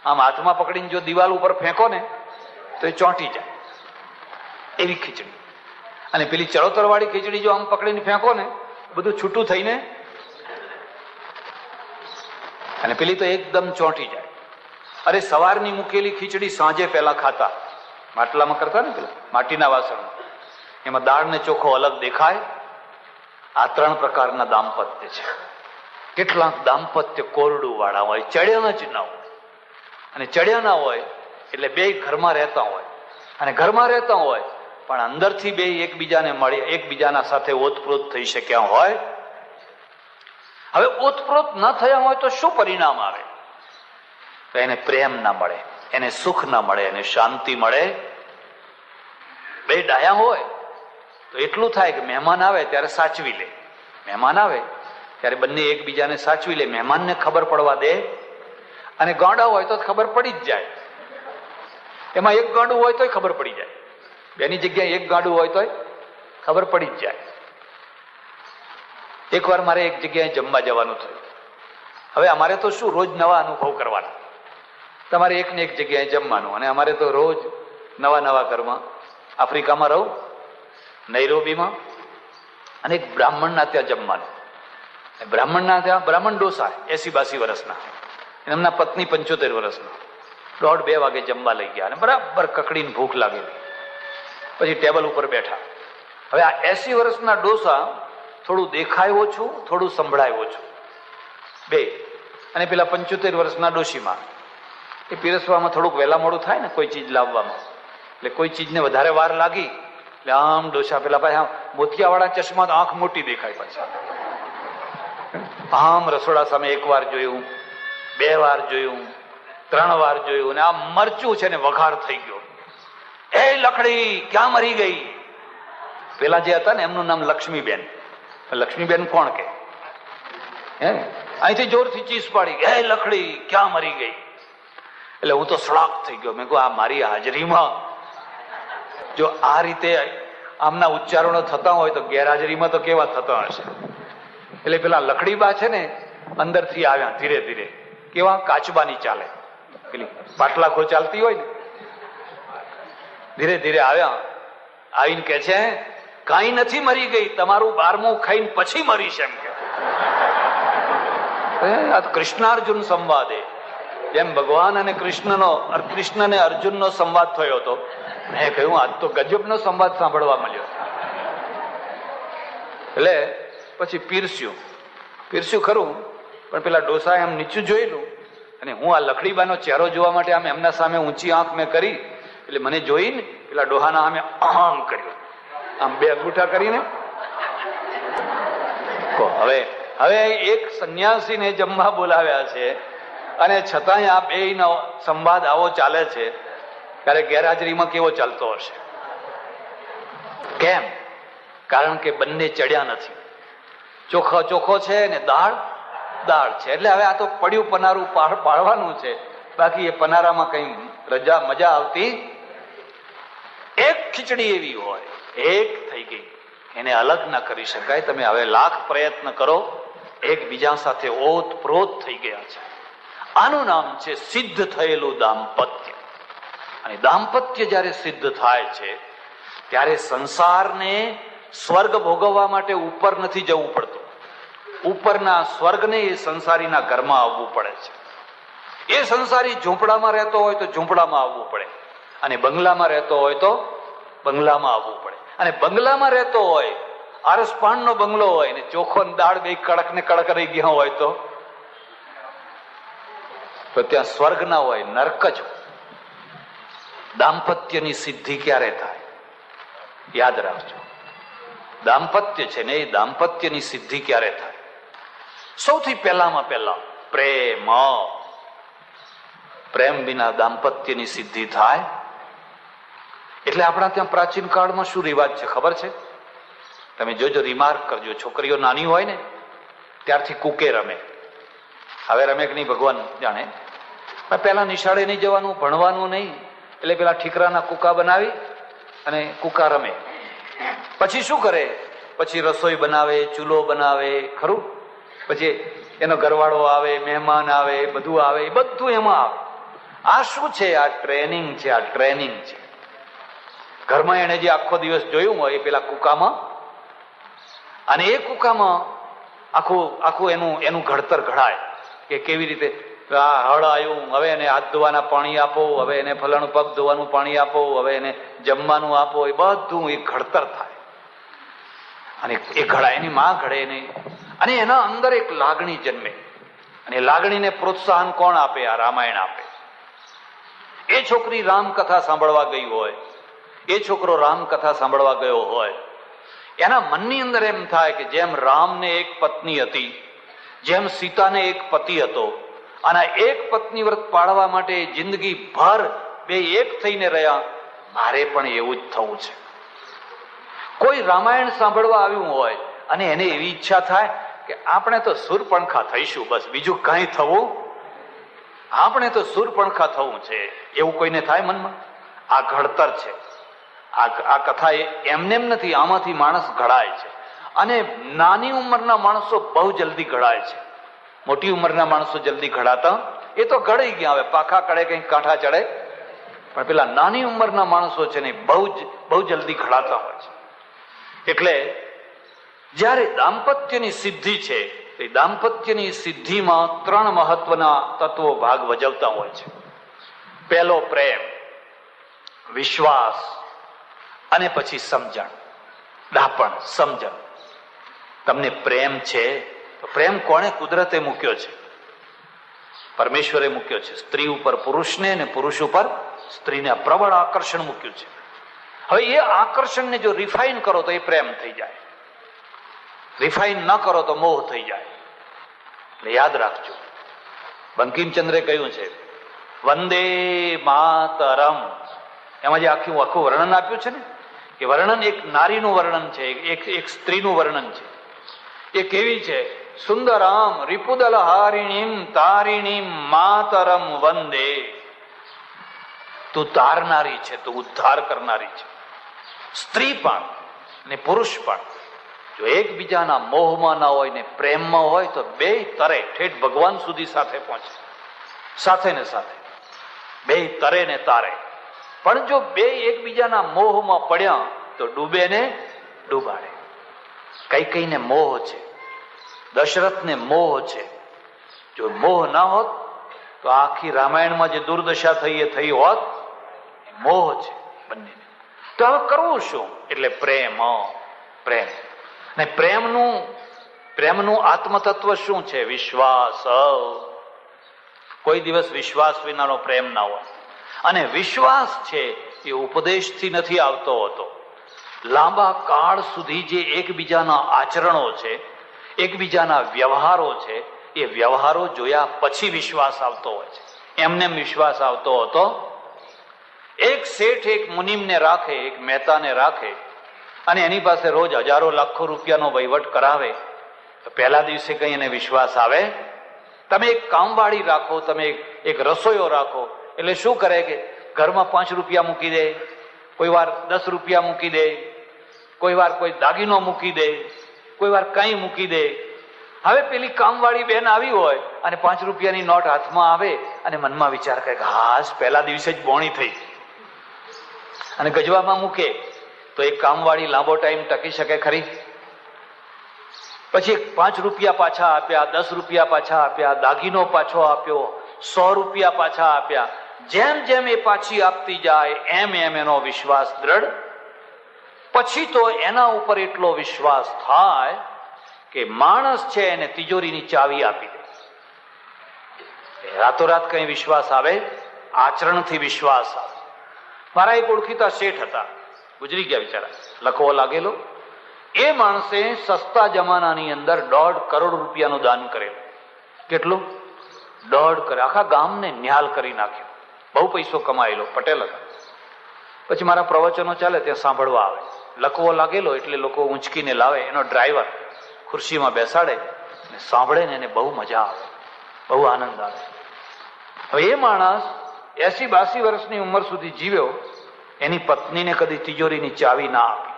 આમ હાથમાં પકડીને જો દિવાલ ઉપર ફેંકો ને તો એ ચોંટી જાય, એવી ખીચડી. અને પેલી ચડોતર વાળી ખીચડી જો આમ પકડીને ફેંકો ને બધું છૂટું થઈને, અને પેલી તો એકદમ ચોંટી જાય. અરે સવારની મૂકેલી ખીચડી સાંજે પહેલા ખાતા, માટલામાં કરતા ને પેલા માટીના વાસણ, એમાં દાળ ને ચોખ્ખો અલગ દેખાય. આ 3 પ્રકારના દાંપત્ય છે. કેટલાક દાંપત્ય કોરડું વાળા હોય, ચડ્યા જ ના હોય, અને ચડ્યા ના હોય એટલે બે ઘરમાં રહેતા હોય, અને ઘરમાં રહેતા હોય પણ અંદરથી બે એકબીજાને મળે, એકબીજાના સાથે ઓતપ્રોત થઈ શક્યા હોય. હવે ઓતપ્રોત ન થયા હોય તો શું પરિણામ આવે? તો એને પ્રેમ ના મળે, એને સુખ ના મળે, એને શાંતિ મળે. બે ડાયા હોય તો એટલું થાય કે મહેમાન આવે ત્યારે સાચવી લે, મહેમાન આવે ત્યારે બંને એકબીજાને સાચવી લે, મહેમાનને ખબર પડવા દે. અને ગાંડા હોય તો ખબર પડી જ જાય. એમાં એક ગાંડું હોય તોય ખબર પડી જાય, બેની જગ્યાએ એક ગાંડું હોય તોય ખબર પડી જ જાય. એકવાર મારે એક જગ્યાએ જમવા જવાનું થયું. હવે અમારે તો શું રોજ નવા અનુભવ કરવાના, તમારે એક ને એક જગ્યાએ જમવાનું, અને અમારે તો રોજ નવા નવા ઘરમાં. આફ્રિકામાં રહું, નૈરોબીમાં, અને એક બ્રાહ્મણના ત્યાં જમવાનું. બ્રાહ્મણના ત્યાં બ્રાહ્મણ ડોસા 80-82 વર્ષના, એમના પત્ની 75 વર્ષના. 1:30-2 વાગે જમવા લઈ ગયા, અને બરાબર કકડીને ભૂખ લાગેલી. પછી ટેબલ ઉપર બેઠા. હવે આ 80 વર્ષના ડોસા થોડું દેખાય ઓછું, થોડું સંભળાય ઓછું, બે. અને પેલા 75 વર્ષના ડોશીમાં એ પીરસવામાં થોડુંક વહેલા મોડું થાય ને કોઈ ચીજ લાવવામાં, એટલે કોઈ ચીજને વધારે વાર લાગી એટલે આમ ડોસા પેલા પાછા મોતિયાવાળા ચશ્મા, આંખ મોટી દેખાય પાછા. આમ રસોડા સામે 1 વાર જોયું, 2 વાર જોયું, 3 વાર જોયું, અને આ મરચું છે ને વઘાર થઈ ગયો. એ લખડી ક્યાં મરી ગઈ? પેલા જે હતા ને એમનું નામ લક્ષ્મીબેન. લક્ષ્મીબેન કોણ કે? હે, અહીંથી જોરથી ચીસ પાડી, હે લખડી ક્યાં મરી ગઈ? એટલે હું તો સળાક થઈ ગયો. મેં કહું આ મારી હાજરીમાં જો આ રીતે આમના ઉચ્ચારણો થતા હોય તો ગેરહાજરીમાં તો કેવા થતા હશે. એટલે પેલા લખડીબા છે ને અંદરથી આવ્યા ધીરે ધીરે, કેવા કાચબાની ચાલે, પેલી પાટલાખો ચાલતી હોય ને, ધીરે ધીરે આવ્યા. આવીને કે છે કાંઈ નથી મરી ગઈ, તમારું 12મું ખાઈને પછી મરીશ એમ કે. આ કૃષ્ણાર્જુન સંવાદે જેમ ભગવાન અને કૃષ્ણ ને અર્જુનનો સંવાદ થયો હતો. મેં કહ્યું આજ તો ગજબનો સંવાદ સાંભળવા મળ્યો. એટલે પછી પીરસ્યું ખરું, પણ પેલા ડોસા એમ નીચું જોયેલું, અને હું આ લખડીબાનો ચહેરો જોવા માટે આમ એમના સામે ઊંચી આંખ મેં કરી, એટલે મને જોઈને પેલા ડોહાના સામે આમ કર્યું, આમ 2 અંગૂઠા કરીને. હવે એક સંન્યાસીને જમવા બોલાવ્યા છે, અને છતાંય આ બેયનો સંવાદ આવો ચાલે છે, ત્યારે ગેરહાજરીમાં કેવો ચાલતો હશે? કેમ? કારણ કે બંને ચડ્યા નથી. ચોખ્ખો છે ને દાળ છે. એટલે હવે આ તો પડ્યું પનારું પાડવાનું છે, બાકી એ પનારામાં કઈ મજા આવતી. એક ખીચડી એવી હોય, એક થઈ ગઈ, એને અલગ ના કરી શકાય. તમે હવે લાખ પ્રયત્ન કરો, એકબીજા સાથે ઓતપ્રોત થઈ ગયા છે. આનું નામ છે સિદ્ધ થયેલું દાંપત્ય. અને દાંપત્ય જ્યારે સિદ્ધ થાય છે ત્યારે સંસારને સ્વર્ગ ભોગવવા માટે ઉપર નથી જવું પડતું. ઉપરના સ્વર્ગને એ સંસારીના ઘરમાં આવવું પડે છે. એ સંસારી ઝૂંપડામાં રહેતો હોય તો ઝૂંપડામાં આવવું પડે, અને બંગલામાં રહેતો હોય તો બંગલામાં આવવું પડે. અને બંગલામાં રહેતો હોય, આરસપાણનો બંગલો હોય ને ચોખ્ખો દાળ બે કડક ને કડક રહી ગયા હોય તો ત્યાં સ્વર્ગ ના હોય, નરક જ. દાંપત્યની સિદ્ધિ ક્યારે થાય? યાદ રાખજો. દાંપત્ય છે ને, એ દાંપત્યની સિદ્ધિ ક્યારે થાય? સૌથી પહેલામાં પહેલા પ્રેમ વિના દાંપત્યની સિદ્ધિ થાય. એટલે આપણા ત્યાં પ્રાચીન કાળમાં શું રિવાજ છે ખબર છે? તમે જોજો, રિમાર્ક કરજો. છોકરીઓ નાની હોય ને ત્યારથી કુકે રમે. હવે રમે કે નહીં ભગવાન જાણે. પેલા નિશાળે નહીં જવાનું, ભણવાનું નહીં, એટલે પેલા ઠીકરાના કુકા બનાવી અને કુકા રમે. પછી શું કરે? પછી રસોઈ બનાવે, ચૂલો બનાવે, ખરું? પછી એનો ઘરવાળો આવે, મહેમાન આવે, બધું આવે, એ બધું એમાં આવે. આ શું છે? આ ટ્રેનિંગ છે. આ ટ્રેનિંગ છે. ઘરમાં એને જે આખો દિવસ જોયું હોય એ પેલા કુકામાં, અને એ કુકામાં આખું એનું ઘડતર ઘડાય કે કેવી રીતે હળ આવ્યું, હવે એને હાથ ધોવાના પાણી આપો, હવે એને ફલાણું પગ ધોવાનું પાણી આપો, હવે એને જમવાનું આપો, એ બધું એ ઘડતર થાય. અને એ ઘડાય, એની માં ઘડે એને. અને એના અંદર એક લાગણી જન્મે, અને લાગણીને પ્રોત્સાહન કોણ આપે? આ રામાયણ આપે. એ છોકરી રામકથા સાંભળવા ગઈ હોય, એ છોકરો રામકથા સાંભળવા ગયો હોય, એના મનની અંદર એમ થાય કે જેમ રામને એક પત્ની હતી, જેમ સીતાને એક પતિ હતો, અને એક પત્ની વ્રત પાળવા માટે જિંદગી ભર બે એક થઈને રહ્યા, મારે પણ એવું જ થવું છે. કોઈ રામાયણ સાંભળવા આવ્યું હોય અને એને એવી ઈચ્છા થાય કે આપણે તો સુરપણખા થઈશું, બસ બીજું કઈ થવું, આપણે તો સુરપણખા થવું છે, એવું કોઈને થાય મનમાં? આ ઘડતર છે. આ કથા એમને એમ નથી, આમાંથી માણસ ઘડાય છે. અને નાની ઉંમરના માણસો બહુ જલ્દી ઘડાય છે. મોટી ઉંમરના માણસો જલ્દી ઘડાતા, એ તો ઘડાઈ ગયા, હવે પાખા કડે કઈ કાંઠા ચડે, પણ પેલા નાની ઉંમરના માણસો છે ને બહુ જલ્દી ઘડાતા હોય છે. એટલે જ્યારે દાંપત્યની સિદ્ધિ છે, એ દાંપત્યની સિદ્ધિમાં 3 મહત્વના તત્વો ભાગ ભજવતા હોય છે. પહેલો પ્રેમ, વિશ્વાસ, અને પછી સમજણ, ડાપણ, સમજણ. તમને પ્રેમ છે તો પ્રેમ કોણે કુદરતે મૂક્યો છે? પરમેશ્વરે મૂક્યો છે. સ્ત્રી ઉપર પુરુષને અને પુરુષ ઉપર સ્ત્રીને પ્રબળ આકર્ષણ મૂક્યું છે. હવે એ આકર્ષણને જો રિફાઇન કરો તો એ પ્રેમ થઈ જાય, રિફાઇન ન કરો તો મોહ થઈ જાય. એટલે યાદ રાખજો, બંકિમચંદ્રે કહ્યું છે વંદે માતરમ, એમાં જે આખું વર્ણન આપ્યું છે ને, કે વર્ણન એક નારીનું વર્ણન છે, એક સ્ત્રીનું વર્ણન છે. એ કેવી છે? સુંદરામ રિપુદલહારિણીમ તારિણીમ માતરમ વંદે. તું તારનારી છે, તું ઉદ્ધાર કરનારી છે. સ્ત્રી પણ ને પુરુષ પણ જો એકબીજાના મોહમાં ના હોય ને પ્રેમમાં હોય તો બે તરે, ઠેઠ ભગવાન સુધી સાથે પહોંચે, સાથે ને સાથે બે તરે ને તારે. પણ જો બે એકબીજાના મોહમાં પડ્યા તો ડૂબે ને ડૂબાડે. કઈકઈને મોહ છે, દશરથને મોહ છે. જો મોહ ના હોત તો આખી રામાયણમાં જે દુર્દશા થઈ એ થઈ હોત. મોહ છે બંનેને. તો હવે કરવું શું? એટલે પ્રેમ. પ્રેમ ને પ્રેમનું આત્મતત્વ શું છે? વિશ્વાસ. કોઈ દિવસ વિશ્વાસ વિનાનો પ્રેમ ના હોય. અને વિશ્વાસ છે એ ઉપદેશથી નથી આવતો હોતો. લાંબા કાળ સુધી જે એકબીજાના આચરણો છે, એકબીજાના વ્યવહારો છે, એ વ્યવહારો જોયા પછી વિશ્વાસ આવતો હોય છે. એમને વિશ્વાસ આવતો હતો. એક શેઠ એક મુનિમને રાખે, એક મહેતાને રાખે, અને એની પાસે રોજ હજારો લાખો રૂપિયાનો વહીવટ કરાવે, તો પહેલા દિવસે કઈ એને વિશ્વાસ આવે? તમે એક કામવાળી રાખો, તમે એક રસોઈયો રાખો, એટલે શું કરે કે ઘરમાં 5 રૂપિયા મૂકી દે, કોઈ વાર 10 રૂપિયા મૂકી દે, કોઈ વાર કોઈ દાગીનો મૂકી દે, કોઈ વાર કઈ મૂકી દે. હવે પેલી કામવાળી બેન આવી હોય અને 5 રૂપિયાની નોટ હાથમાં આવે અને મનમાં વિચાર કરે કે હાશ, પહેલા દિવસે જ બોણી થઈ, અને ગજવામાં મૂકે તો એક કામવાળી લાંબો ટાઈમ ટકી શકે ખરી? પછી 5 રૂપિયા પાછા આપ્યા, 10 રૂપિયા પાછા આપ્યા, દાગીનો પાછો આપ્યો, 100 રૂપિયા પાછા આપ્યા. જેમ જેમ એ પાછી આપતી જાય એમ એમ એનો વિશ્વાસ દ્રઢ. પછી તો એના ઉપર એટલો વિશ્વાસ થાય કે માણસ છે એને તિજોરીની ચાવી આપી દે. રાતોરાત કઈ વિશ્વાસ આવે? આચરણથી વિશ્વાસ આવે. મારા એક ઓળખીતા શેઠ હતા, ગુજરી ગયા બિચારા, લખવો લાગેલો. એ માણસે સસ્તા જમાનાની અંદર 1.5 કરોડ રૂપિયાનું દાન કરેલું. કેટલું? 1.5 કરોડ. આખા ગામને ન્યાલ કરી નાખ્યો. બહુ પૈસો કમાયેલો, પટેલ હતા. પછી મારા પ્રવચનો ચાલે ત્યાં સાંભળવા આવે. લખવો લાગેલો એટલે લોકો ઊંચકીને લાવે, એનો ડ્રાઈવર ખુરશીમાં બેસાડે ને સાંભળે ને એને બહુ મજા આવે, બહુ આનંદ આવે. હવે એ માણસ 80-82 વર્ષની ઉંમર સુધી જીવ્યો. એની પત્નીને કદી તિજોરીની ચાવી ના આપી.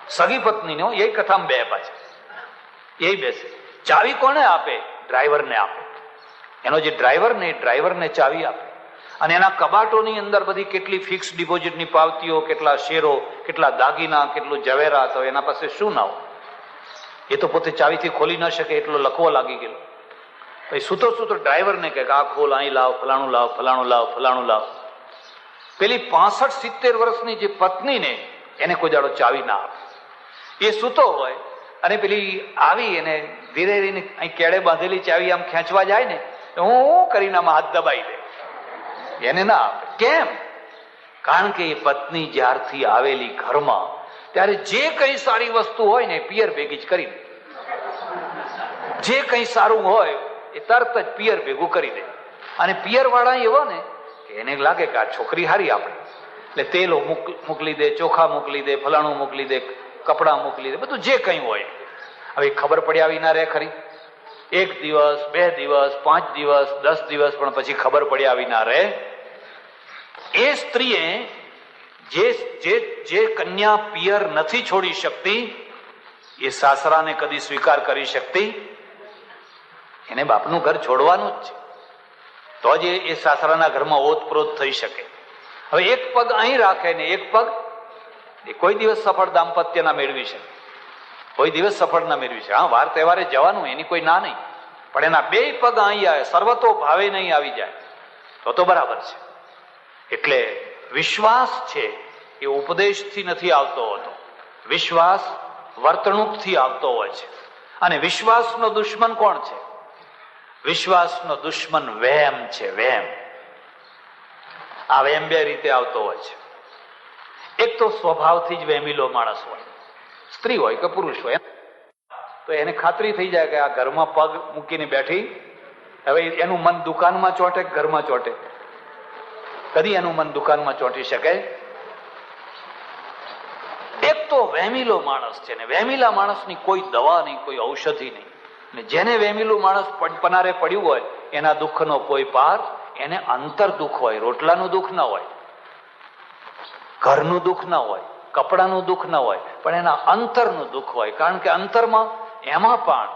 સગી પત્નીને, એ કથામાં બે પાછા એ બેસે. ચાવી કોને આપે? ડ્રાઈવરને આપે. એનો જે ડ્રાઈવર ને એ ડ્રાઈવરને ચાવી આપે. અને એના કબાટોની અંદર બધી કેટલી ફિક્સ ડિપોઝિટની પાવતીઓ, કેટલા શેરો, કેટલા દાગીના, કેટલું જવેરાત હોય, એના પાસે શું ના હોય? એ તો પોતે ચાવીથી ખોલી ન શકે એટલો લખવો લાગી ગયેલો. પછી સૂતો સૂતો ડ્રાઈવરને કહે કે આ ખોલ, અહીં લાવ, ફલાણું લાવ, ફલાણું લાવ, ફલાણું લાવ. પેલી 65-70 વર્ષની જે પત્નીને એને કોઈ દાડો ચાવી ના આપે. એ સૂતો હોય અને પેલી આવી અને ધીરે ધીરે અહીં કેળે બાંધેલી ચાવી આમ ખેંચવા જાય ને હું કરીને આમાં હાથ દબાઈ દે, એને ના આપે. કેમ? કારણ કે એ પત્ની જ્યારથી આવેલી ઘરમાં ત્યારે જે કઈ સારી વસ્તુ હોય ને પિયર ભેગી જ કરી દે. જે કઈ સારું હોય એ તરત જ પિયર ભેગું કરી દે. અને પિયર વાળા એવા ને કે એને લાગે કે આ છોકરી હારી આપણે, એટલે તેલો મોકલી દે, ચોખા મોકલી દે, ફલાણું મોકલી દે, કપડા મોકલી દે, બધું જે કઈ હોય. હવે ખબર પડ્યા વિના રહે ખરી? 1 દિવસ 2 દિવસ 5 દિવસ 10 દિવસ પણ પછી ખબર પડ્યા વિના રહે? એ સ્ત્રીએ જે કન્યા પિયર નથી છોડી શકતી એ સાસરાને કદી સ્વીકાર કરી શકતી? એને બાપનું ઘર છોડવાનું જ છે, તો જ એ સાસરાના ઘરમાં ઓતપ્રોત થઈ શકે. હવે એક પગ અહીં રાખે ને એક પગ એ કોઈ દિવસ સફળ દાંપત્ય ના મેળવી શકે, કોઈ દિવસ સફળ ના મેળવી શકે. હા, વાર તહેવારે જવાનું એની કોઈ ના નહીં, પણ એના 2 પગ અહીં આવે, સર્વતો ભાવે નહીં આવી જાય તો બરાબર છે. એટલે વિશ્વાસ છે એ ઉપદેશથી નથી આવતો હોતો, વિશ્વાસ વર્તણૂકથી આવતો હોય છે. અને વિશ્વાસનો દુશ્મન કોણ છે? વિશ્વાસનો દુશ્મન વહેમ છે, વહેમ. આ વહેમ 2 રીતે આવતો હોય છે. એક તો સ્વભાવથી જ વહેમીલો માણસ હોય, સ્ત્રી હોય કે પુરુષ હોય, તો એને ખાતરી થઈ જાય કે આ ઘરમાં પગ મૂકીને બેઠી, હવે એનું મન દુકાનમાં ચોંટે કે ઘરમાં ચોંટે? કદી એનું મન દુકાનમાં ચોંટી શકે? એક તો વહેમીલો માણસ છે ને વહેમીલા માણસની કોઈ દવા નહીં, કોઈ ઔષધિ નહીં. ને જેને વહેમીલું માણસ પનારે પડ્યું હોય એના દુઃખનો કોઈ પાર, એને અંતર દુઃખ હોય, રોટલાનું દુઃખ ના હોય, ઘરનું દુઃખ ના હોય, કપડાનું દુઃખ ના હોય, પણ એના અંતરનું દુઃખ હોય. કારણ કે અંતરમાં એમાં પણ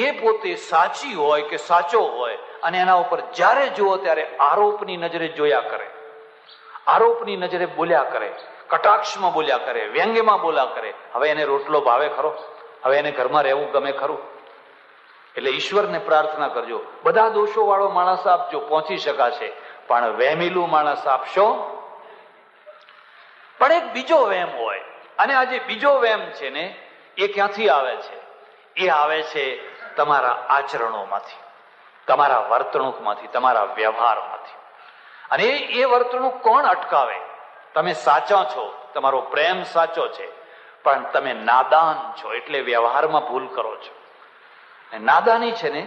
એ પોતે સાચી હોય કે સાચો હોય અને એના ઉપર જ્યારે જુઓ ત્યારે આરોપની નજરે જોયા કરે, આરોપની નજરે બોલ્યા કરે, કટાક્ષમાં બોલ્યા કરે, વ્યંગ્યમાં બોલ્યા કરે. હવે એને રોટલો ભાવે ખરો? હવે એને ઘરમાં રહેવું ગમે ખરું? એટલે ઈશ્વરને પ્રાર્થના કરજો, બધા દોષો વાળો માણસ આપજો, પહોંચી શકાશે, પણ વહેમીલું માણસ આપશો. પણ એક બીજો વહેમ હોય, અને આ જે બીજો વહેમ છે ને એ ક્યાંથી આવે છે? એ આવે છે તમારા આચરણોમાંથી, તમારા વર્તણૂકમાંથી, તમારા વ્યવહારમાંથી. અને એ વર્તણૂક કોણ અટકાવે? તમે સાચા છો, તમારો પ્રેમ સાચો છે, પણ તમે નાદાન છો એટલે વ્યવહારમાં ભૂલ કરો છો. નાદાની છે ને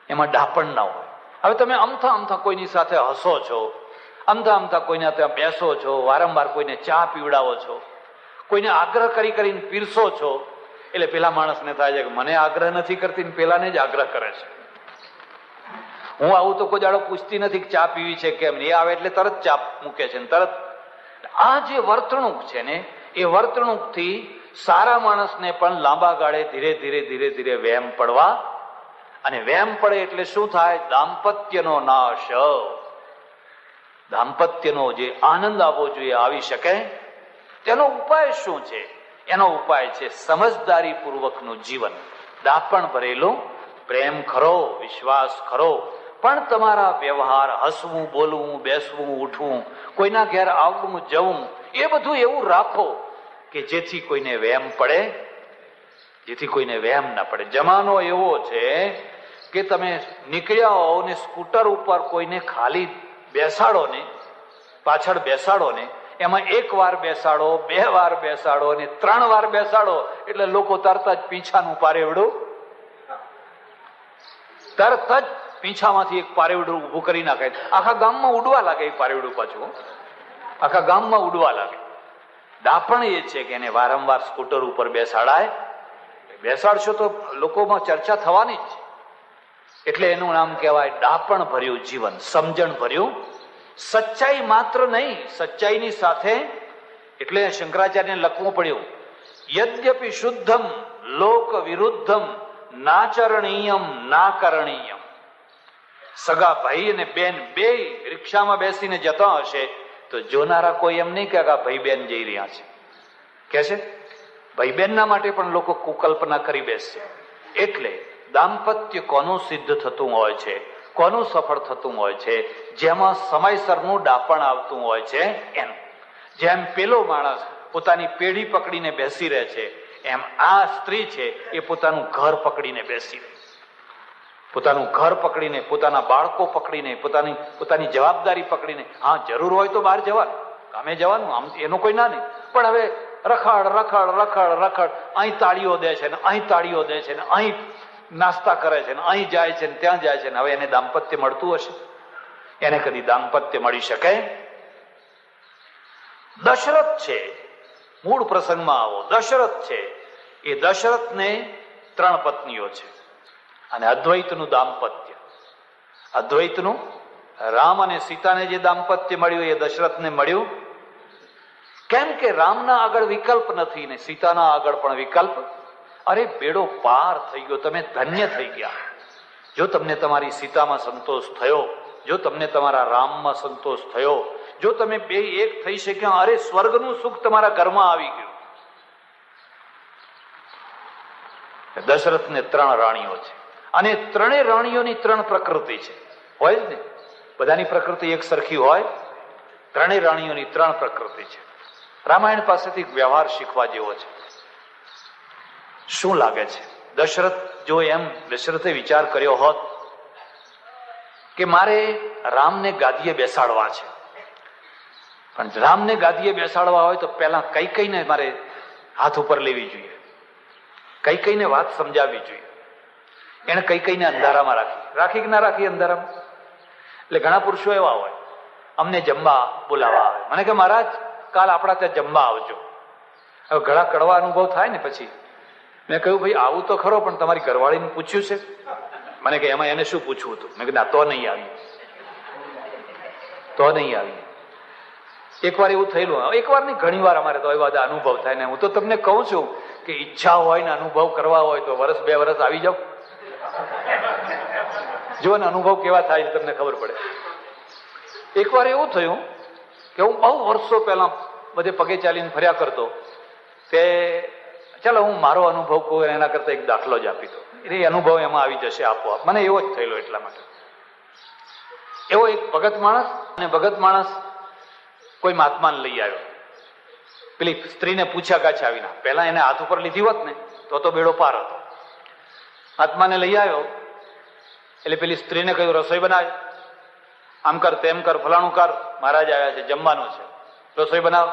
એમાં ડાપણ ના હોય. હવે તમે અમથા કોઈની સાથે હસો છો, અમથા કોઈને ત્યાં બેસો છો, વારંવાર કોઈને ચા પીવડાવો છો, કોઈને આગ્રહ કરીને પીરસો છો, એટલે પેલા માણસને થાય છે કે મને આગ્રહ નથી કરતી, પેલાને જ આગ્રહ કરે છે. હું આવું તો કોઈ દાડો પૂછતી નથી કે ચા પીવી છે કેમ, એ આવે એટલે તરત ચા મૂકે છે, તરત. આ જે વર્તણૂક છે ને એ વર્તણૂકથી સારા માણસને પણ લાંબા ગાળે ધીરે ધીરે વહેમ પડવા, અને વહેમ પડે એટલે શું થાય? દાંપત્યનો નાશ. દાંપત્યનો જે આનંદ આવવો જોઈએ આવી શકે. તેનો ઉપાય શું છે? એનો ઉપાય છે સમજદારી પૂર્વકનું જીવન, દાપણ ભરેલું પ્રેમ ખરો, વિશ્વાસ ખરો, પણ તમારા વ્યવહાર, હસવું, બોલવું, બેસવું, ઉઠવું, કોઈના ઘેર આવવું, જવું, એ બધું એવું રાખો કે જેથી કોઈને વહેમ પડે, જેથી કોઈને વહેમ ના પડે. જમાનો એવો છે કે તમે નીકળ્યા હો ને સ્કૂટર ઉપર કોઈને ખાલી બેસાડો ને, પાછળ બેસાડો ને, એમાં 1 વાર બેસાડો, 2 વાર બેસાડો અને 3 વાર બેસાડો એટલે લોકો તરત જ પીંછાનું પારેવડું, તરત જ પીંછામાંથી એક પારેવડું ઉભું કરી નાખે, આખા ગામમાં ઉડવા લાગે. એ પારેવડું પાછું આખા ગામમાં ઉડવા લાગે. દાપણ એ છે કે એને વારંવાર સ્કૂટર ઉપર બેસાડાય. બેસાડશો તો લોકોમાં ચર્ચા થવાની જ છે. એટલે એનું નામ કહેવાય દાપણ ભર્યું જીવન, સમજણ ભર્યું. સચ્ચાઈ માત્ર નહીં, સચ્ચાઈની સાથે, એટલે શંકરાચાર્યને લખવું પડ્યું, યદ્યપિ શુદ્ધમ લોક વિરુદ્ધમ નાચરણીયમ ના કરણીયમ. સગા ભાઈ અને બેન બે રિક્ષામાં બેસીને જતા હશે તો જોનારા કોઈ એમ નહીં કે ભાઈ બેન જઈ રહ્યા છે, કે છે ભાઈ બહેનના માટે પણ લોકો કુકલ્પના કરી બેસશે. એટલે દાંપત્ય કોનું સિદ્ધ થતું હોય છે, કોનું સફળ થતું હોય છે? જેમાં સમયસરનું ડાપણ આવતું હોય છે એનું. જેમ પેલો માણસ પોતાની પેઢી પકડીને બેસી રહે છે એમ આ સ્ત્રી છે એ પોતાનું ઘર પકડીને બેસી રહી, પોતાનું ઘર પકડીને, પોતાના બાળકો પકડીને, પોતાની જવાબદારી પકડીને. હા, જરૂર હોય તો બહાર જવાનું, કામે જવાનું, આમ એનો કોઈ ના નહીં, પણ હવે રખડ રખડ રખડ રખડ, અહીં તાળીઓ દે છે ને અહીં તાળીઓ દે છે ને અહીં નાસ્તા કરે છે ને અહીં જાય છે ને ત્યાં જાય છે ને. હવે એને દાંપત્ય મળતું હશે? એને કદી દાંપત્ય મળી શકે? દશરથ છે, મૂળ પ્રસંગમાં આવો. દશરથ છે, એ દશરથને 3 પત્નીઓ છે. અને અદ્વૈતનું દાંપત્ય, અદ્વૈતનું, રામ અને સીતાને જે દાંપત્ય મળ્યું એ દશરથને મળ્યું. કેમ કે રામના આગળ વિકલ્પ નથી ને સીતાના આગળ પણ વિકલ્પ. અરે બેડો પાર થઈ ગયો, તમે ધન્ય થઈ ગયા. જો તમને તમારી સીતામાં સંતોષ થયો, જો તમને તમારા રામમાં સંતોષ થયો, જો તમે બે એક થઈ શક્યા, અરે સ્વર્ગનું સુખ તમારા ઘરમાં આવી ગયું. દશરથને 3 રાણીઓ છે અને 3 રાણીઓની 3 પ્રકૃતિ છે. હોય જ ને, બધાની પ્રકૃતિ એક સરખી હોય? 3 રાણીઓની 3 પ્રકૃતિ છે. રામાયણ પાસેથી વ્યવહાર શીખવા જેવો છે. શું લાગે છે? દશરથે વિચાર કર્યો હોત કે મારે રામને ગાદીએ બેસાડવા છે, પણ રામને ગાદીએ બેસાડવા હોય તો પહેલા કૈકેયીને મારે હાથ ઉપર લેવી જોઈએ, કૈકેયીને વાત સમજાવવી જોઈએ. એને કૈકેયીને અંધારામાં રાખી કે ના રાખી અંધારામાં? એટલે ઘણા પુરુષો એવા હોય, અમને જમવા બોલાવવા આવે, મને કે મહારાજ કાલ આપણા ત્યાં જમવા આવજો. હવે ઘણા કડવા અનુભવ થાય ને પછી મેં કહ્યું ભાઈ આવું તો ખરો, પણ તમારી ઘરવાળીને પૂછ્યું છે? મને કે એમાં એને શું પૂછવું હતું? મેં કીધું ના, તો નહીં આવી, તો નહીં આવી. એકવાર એવું થયેલું, એકવાર નહીં ઘણી વાર અમારે તો એવા બધા અનુભવ થાય ને. હું તો તમને કહું છું કે ઈચ્છા હોય ને અનુભવ કરવા હોય તો 1-2 વર્ષ આવી જાવ, જો ને અનુભવ કેવા થાય તમને ખબર પડે. એકવાર એવું થયું કે હું બહુ વર્ષો પહેલા બધે પગે ચાલીને ફર્યા કરતો, તે ચાલો હું મારો અનુભવ કહું એના કરતા એક દાખલો જ આપી દો, એ અનુભવ એમાં આવી જશે આપોઆપ. મને એવો જ થયેલો, એટલા માટે. એવો એક ભગત માણસ, અને ભગત માણસ કોઈ મહાત્માને લઈ આવ્યો. પેલી સ્ત્રીને પૂછ્યા કાછા વિના, પહેલા એને હાથ ઉપર લીધી હોત ને તો બેડો પાર હતો. મહાત્માને લઈ આવ્યો એટલે પેલી સ્ત્રીને કહ્યું રસોઈ બનાવ, આમ કર તેમ કર ફલાણું કર, મહારાજ આવ્યા છે, જમવાનું છે, રસોઈ બનાવ.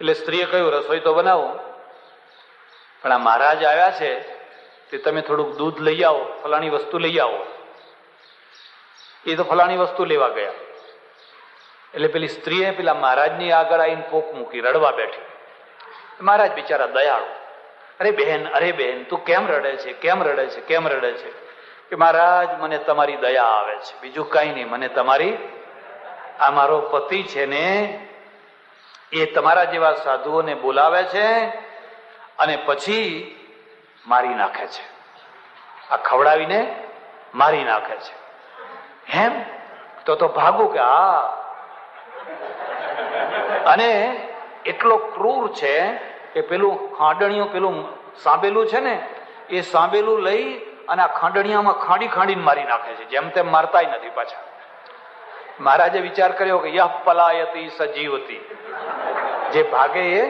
એટલે સ્ત્રીએ કહ્યું રસોઈ તો બનાવો, પણ આ મહારાજ આવ્યા છે તે તમે થોડુંક દૂધ લઈ આવો, ફલાણી વસ્તુ લઈ આવો. એ તો ફલાણી વસ્તુ લેવા ગયા. એટલે પેલી સ્ત્રીએ પેલા મહારાજની આગળ આવીને પોક મૂકી, રડવા બેઠી. મહારાજ બિચારા દયાળુ, અરે બહેન તું કેમ રડે છે, કેમ રડે છે, કેમ રડે છે? કે મહારાજ મને તમારી દયા આવે છે, બીજું કઈ નહીં, મને તમારી, આ મારો પતિ છે ને એ તમારા જેવા સાધુઓને બોલાવે છે અને પછી મારી નાખે છે, આ ખવડાવીને મારી નાખે છે. એમ તો ભાગું કે હા. અને એટલો ક્રૂર છે કે પેલું ખાંડણીયું, પેલું સાંબેલું છે ને, એ સાંબેલું લઈ અને આ ખાંડણીયામાં ખાંડીને મારી નાખે છે, જેમ તેમ મારતાય નથી પાછા. મહારાજે વિચાર કર્યો કે યહ પલાયતી સજીવતી, જે ભાગે એ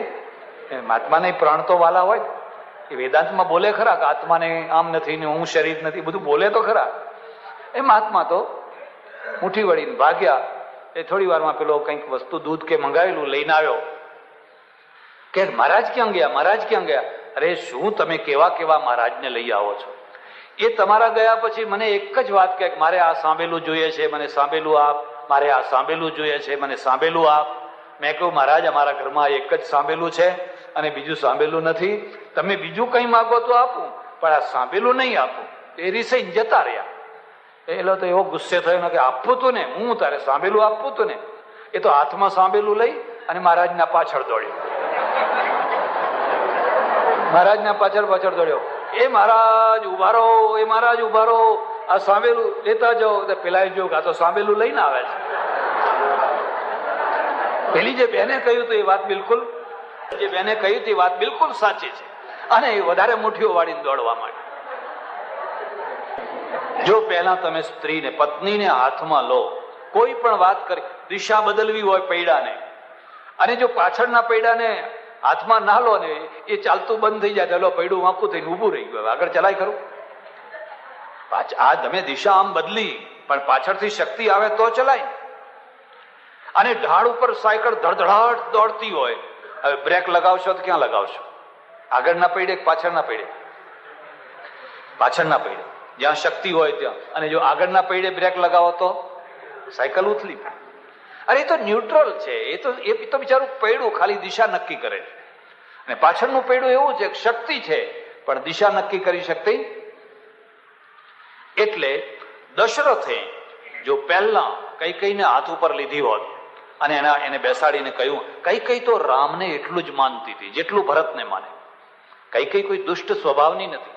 આત્માને પ્રાણ તો વાલા હોય. એ વેદાંતમાં બોલે ખરા કે આત્માને આમ નથી ને હું શરીર નથી, બધું બોલે તો ખરા. એ મહાત્મા તો મુઠ્ઠી વળીને ભાગ્યા. એ થોડી વારમાં પેલો કંઈક વસ્તુ દૂધ કે મંગાવેલું લઈને આવ્યો. કે મહારાજ ક્યાં ગયા, મહારાજ ક્યાં ગયા? અરે શું તમે કેવા મહારાજને લઈ આવો છો? એ તમારા ગયા પછી મને એક જ વાત કહે, મારે આ સાંભેલું જોઈએ છે, મને સાંભેલું આપ, મારે આ સાંભેલું જોઈએ છે, મને સાંભેલું આપ. મેં કહ્યું મહારાજ અમારા ઘરમાં એક જ સાંભેલું છે અને બીજું સાંભેલું નથી, તમે બીજું કંઈ માગો તો આપું, પણ આ સાંભેલું નહીં આપું. એ રીસાઈને જતા રહ્યા. એટલે તો એવો ગુસ્સે થયો ને કે આપવું તું ને, હું તારે સાંભેલું આપવું તું ને. એ તો હાથમાં સાંભેલું લઈ અને મહારાજના પાછળ દોડ્યો, મહારાજના પાછળ દોડ્યો. એ મહારાજ ઉભા રહો, એ મહારાજ ઉભા રહો, આ સાંભેલું લેતા જાઓ. પેલા જોયું આ તો સાંભેલું લઈને આવે છે. પેલી જે બેને કહ્યું હતું એ વાત બિલકુલ, જે બેને કહ્યું હતી એ વાત બિલકુલ સાચી છે. અને એ વધારે મુઠ્ઠીઓ વાળીને દોડવા માંડી. જો પહેલા તમે સ્ત્રીને, પત્નીને હાથમાં લો, કોઈ પણ વાત કરી, દિશા બદલવી હોય પૈડાને, અને જો પાછળના પૈડાને હાથમાં ના લો ને એ ચાલતું બંધ થઈ જાય, ચાલો પૈડું વાંકું થઈને ઊભું રહી ગયું, આગળ ચલાય ખરું? આ તમે દિશા આમ બદલી, પણ પાછળથી શક્તિ આવે તો ચલાય. અને ઢાળ ઉપર સાયકલ ધડધડાટ દોડતી હોય, હવે બ્રેક લગાવશો તો ક્યાં લગાવશો? આગળના પૈડે પાછળના પૈડે? પાછળના પૈડે, જ્યાં શક્તિ હોય ત્યાં. અને જો આગળના પૈડે બ્રેક લગાવો તો સાયકલ ઉથલી. અરે એ તો ન્યુટ્રલ છે, એ તો બિચારું પૈડું ખાલી દિશા નક્કી કરે છે. અને પાછળનું પૈડું એવું છે, શક્તિ છે પણ દિશા નક્કી કરી શકતી. એટલે દશરથે જો પહેલા કૈકેયીને હાથ ઉપર લીધી હોત અને એને બેસાડીને કહ્યું, કૈકેયી તો રામને એટલું જ માનતી હતી જેટલું ભરતને માને. કૈકેયી કોઈ દુષ્ટ સ્વભાવની નથી.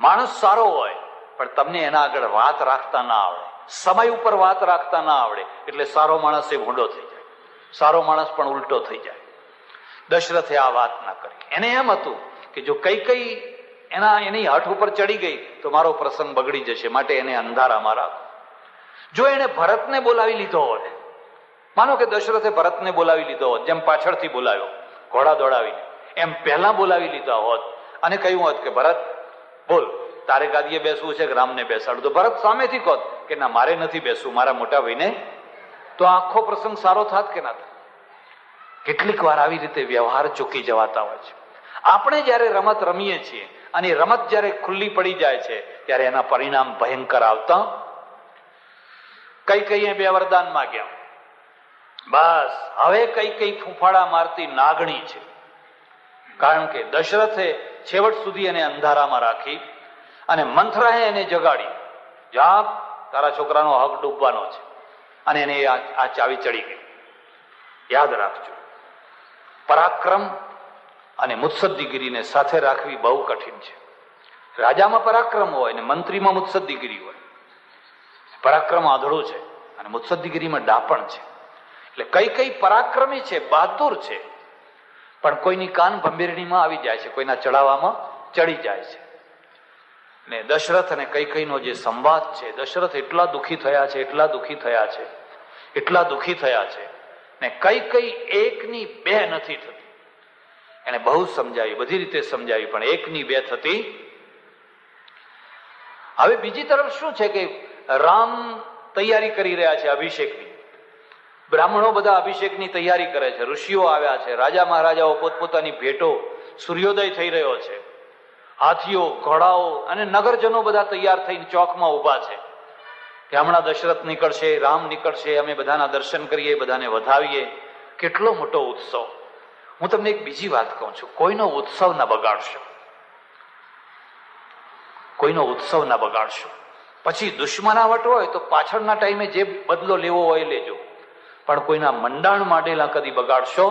માણસ સારો હોય પણ તમને એના આગળ વાત રાખતા ના આવડે, સમય ઉપર વાત રાખતા ના આવડે, એટલે સારો માણસ એ ભૂંડો થઈ જાય, સારો માણસ પણ ઉલટો થઈ જાય. દશરથે આ વાત ના કરી. એને એમ હતું કે જો કૈકેયી એની હઠ ઉપર ચડી ગઈ તો મારો પ્રસંગ બગડી જશે, માટે એને અંધારામાં રાખો. જો એને ભરતને બોલાવી લીધો હોત, માનો કે દશરથે ભરતને બોલાવી લીધો હોત, જેમ પાછળથી બોલાવ્યો ઘોડા દોડાવીને, એમ પહેલા બોલાવી લીધા હોત અને કહ્યું હોત કે ભરત બોલ, તારે ગાદીએ બેસવું છે કે રામને બેસાડું, તો ભરત સામેથી કહો કે ના મારે નથી બેસવું, મારા મોટા ભાઈને, તો આખો પ્રસંગ સારો થાત કે ના થાત? કેટલીક વાર આવી રીતે વ્યવહાર ચૂકી જવાતા હોય છે. આપણે જયારે રમત રમીએ છીએ અને રમત જયારે ખુલ્લી પડી જાય છે ત્યારે એના પરિણામ ભયંકર આવતા. કૈકેયીએ 2 વરદાન માંગ્યા, બસ હવે કૈકેયી ફૂંફાડા મારતી નાગણી છે. કારણ કે દશરથે છેવટ સુધી એને અંધારામાં રાખી અને મંથરાએ એને જગાડી, જાગ તારા છોકરાનો હક ડૂબવાનો છે, અને એને આ ચાવી ચડી ગઈ. યાદ રાખજો, પરાક્રમ અને મુત્સદ્દીગીરીને સાથે રાખવી બહુ કઠિન છે. રાજામાં પરાક્રમ હોય અને મંત્રીમાં મુત્સદ્દીગીરી હોય. પરાક્રમ આંધળું છે અને મુત્સદ્દીગીરીમાં ડાપણ છે. એટલે કૈકેયી પરાક્રમી છે, બહાદુર છે, પણ કોઈની કાન ભંભેરણીમાં આવી જાય છે, કોઈના ચડાવવામાં ચડી જાય છે. ને દશરથ અને કૈકેયીનો જે સંવાદ છે, દશરથ એટલા દુઃખી થયા છે, એટલા દુઃખી થયા છે, એટલા દુઃખી થયા છે. ને કૈકેયી 1 ની 2 નથી થતી. એને બહુ સમજાવી, બધી રીતે સમજાવી, પણ 1 ની 2 થતી. હવે બીજી તરફ શું છે કે રામ તૈયારી કરી રહ્યા છે અભિષેકની. બ્રાહ્મણો બધા અભિષેકની તૈયારી કરે છે, ઋષિઓ આવ્યા છે, રાજા મહારાજાઓ પોતપોતાની ભેટો, સૂર્યોદય થઈ રહ્યો છે, હાથીઓ, ઘોડાઓ અને નગરજનો બધા તૈયાર થઈને ચોકમાં ઉભા છે કે હમણાં દશરથ નીકળશે, રામ નીકળશે, અમે બધાના દર્શન કરીએ, બધાને વધાવીએ. કેટલો મોટો ઉત્સવ. હું તમને એક બીજી વાત કહું છું, કોઈનો ઉત્સવ ના બગાડશો, કોઈનો ઉત્સવ ના બગાડશો. પછી દુશ્મનાવટ હોય તો પાછળના ટાઈમે જે બદલો લેવો હોય લેજો, પણ કોઈના મંડાણ માંડેલા કદી બગાડશો.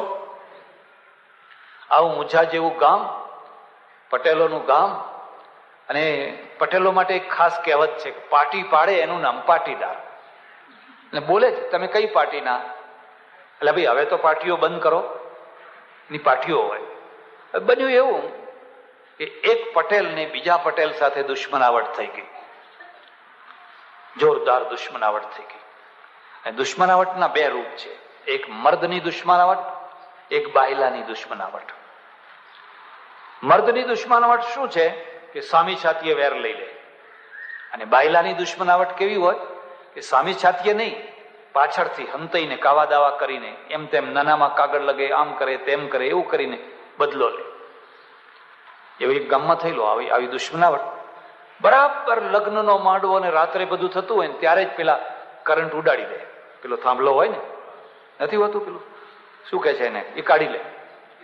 આવું ઊંઝા જેવું ગામ, પટેલોનું ગામ, અને પટેલો માટે એક ખાસ કહેવત છે, પાટી પાડે એનું નામ પાટીદાર. એટલે બોલે છે તમે કઈ પાર્ટીના? એટલે ભાઈ હવે તો પાર્ટીઓ બંધ કરો ની પાર્ટીઓ હોય. બન્યું એવું કે એક પટેલ ને બીજા પટેલ સાથે દુશ્મનાવટ થઈ ગઈ, જોરદાર દુશ્મનાવટ થઈ ગઈ. અને દુશ્મનાવટના 2 રૂપ છે, એક મર્દની દુશ્મનાવટ, એક બાયલાની દુશ્મનાવટ. મર્દની દુશ્મનાવટ શું છે કે સામી છાતીએ વેર લઈ લે, અને બાયલાની દુશ્મનાવટ કેવી હોય કે સામી છાતીએ નહીં, પાછળથી હંતાઈને કાવા દાવા કરીને એમ તેમ નાનામાં કાગળ લગે, આમ કરે તેમ કરે, એવું કરીને બદલો લે. એવું એક ગામમાં થયેલો આવી દુશ્મનાવટ. બરાબર લગ્નનો માંડવો અને રાત્રે બધું થતું હોય ને ત્યારે જ પેલા કરંટ ઉડાડી દે. પેલો થાંભલો હોય ને, નથી હોતું પેલું શું કે છે એને, એ કાઢી લે,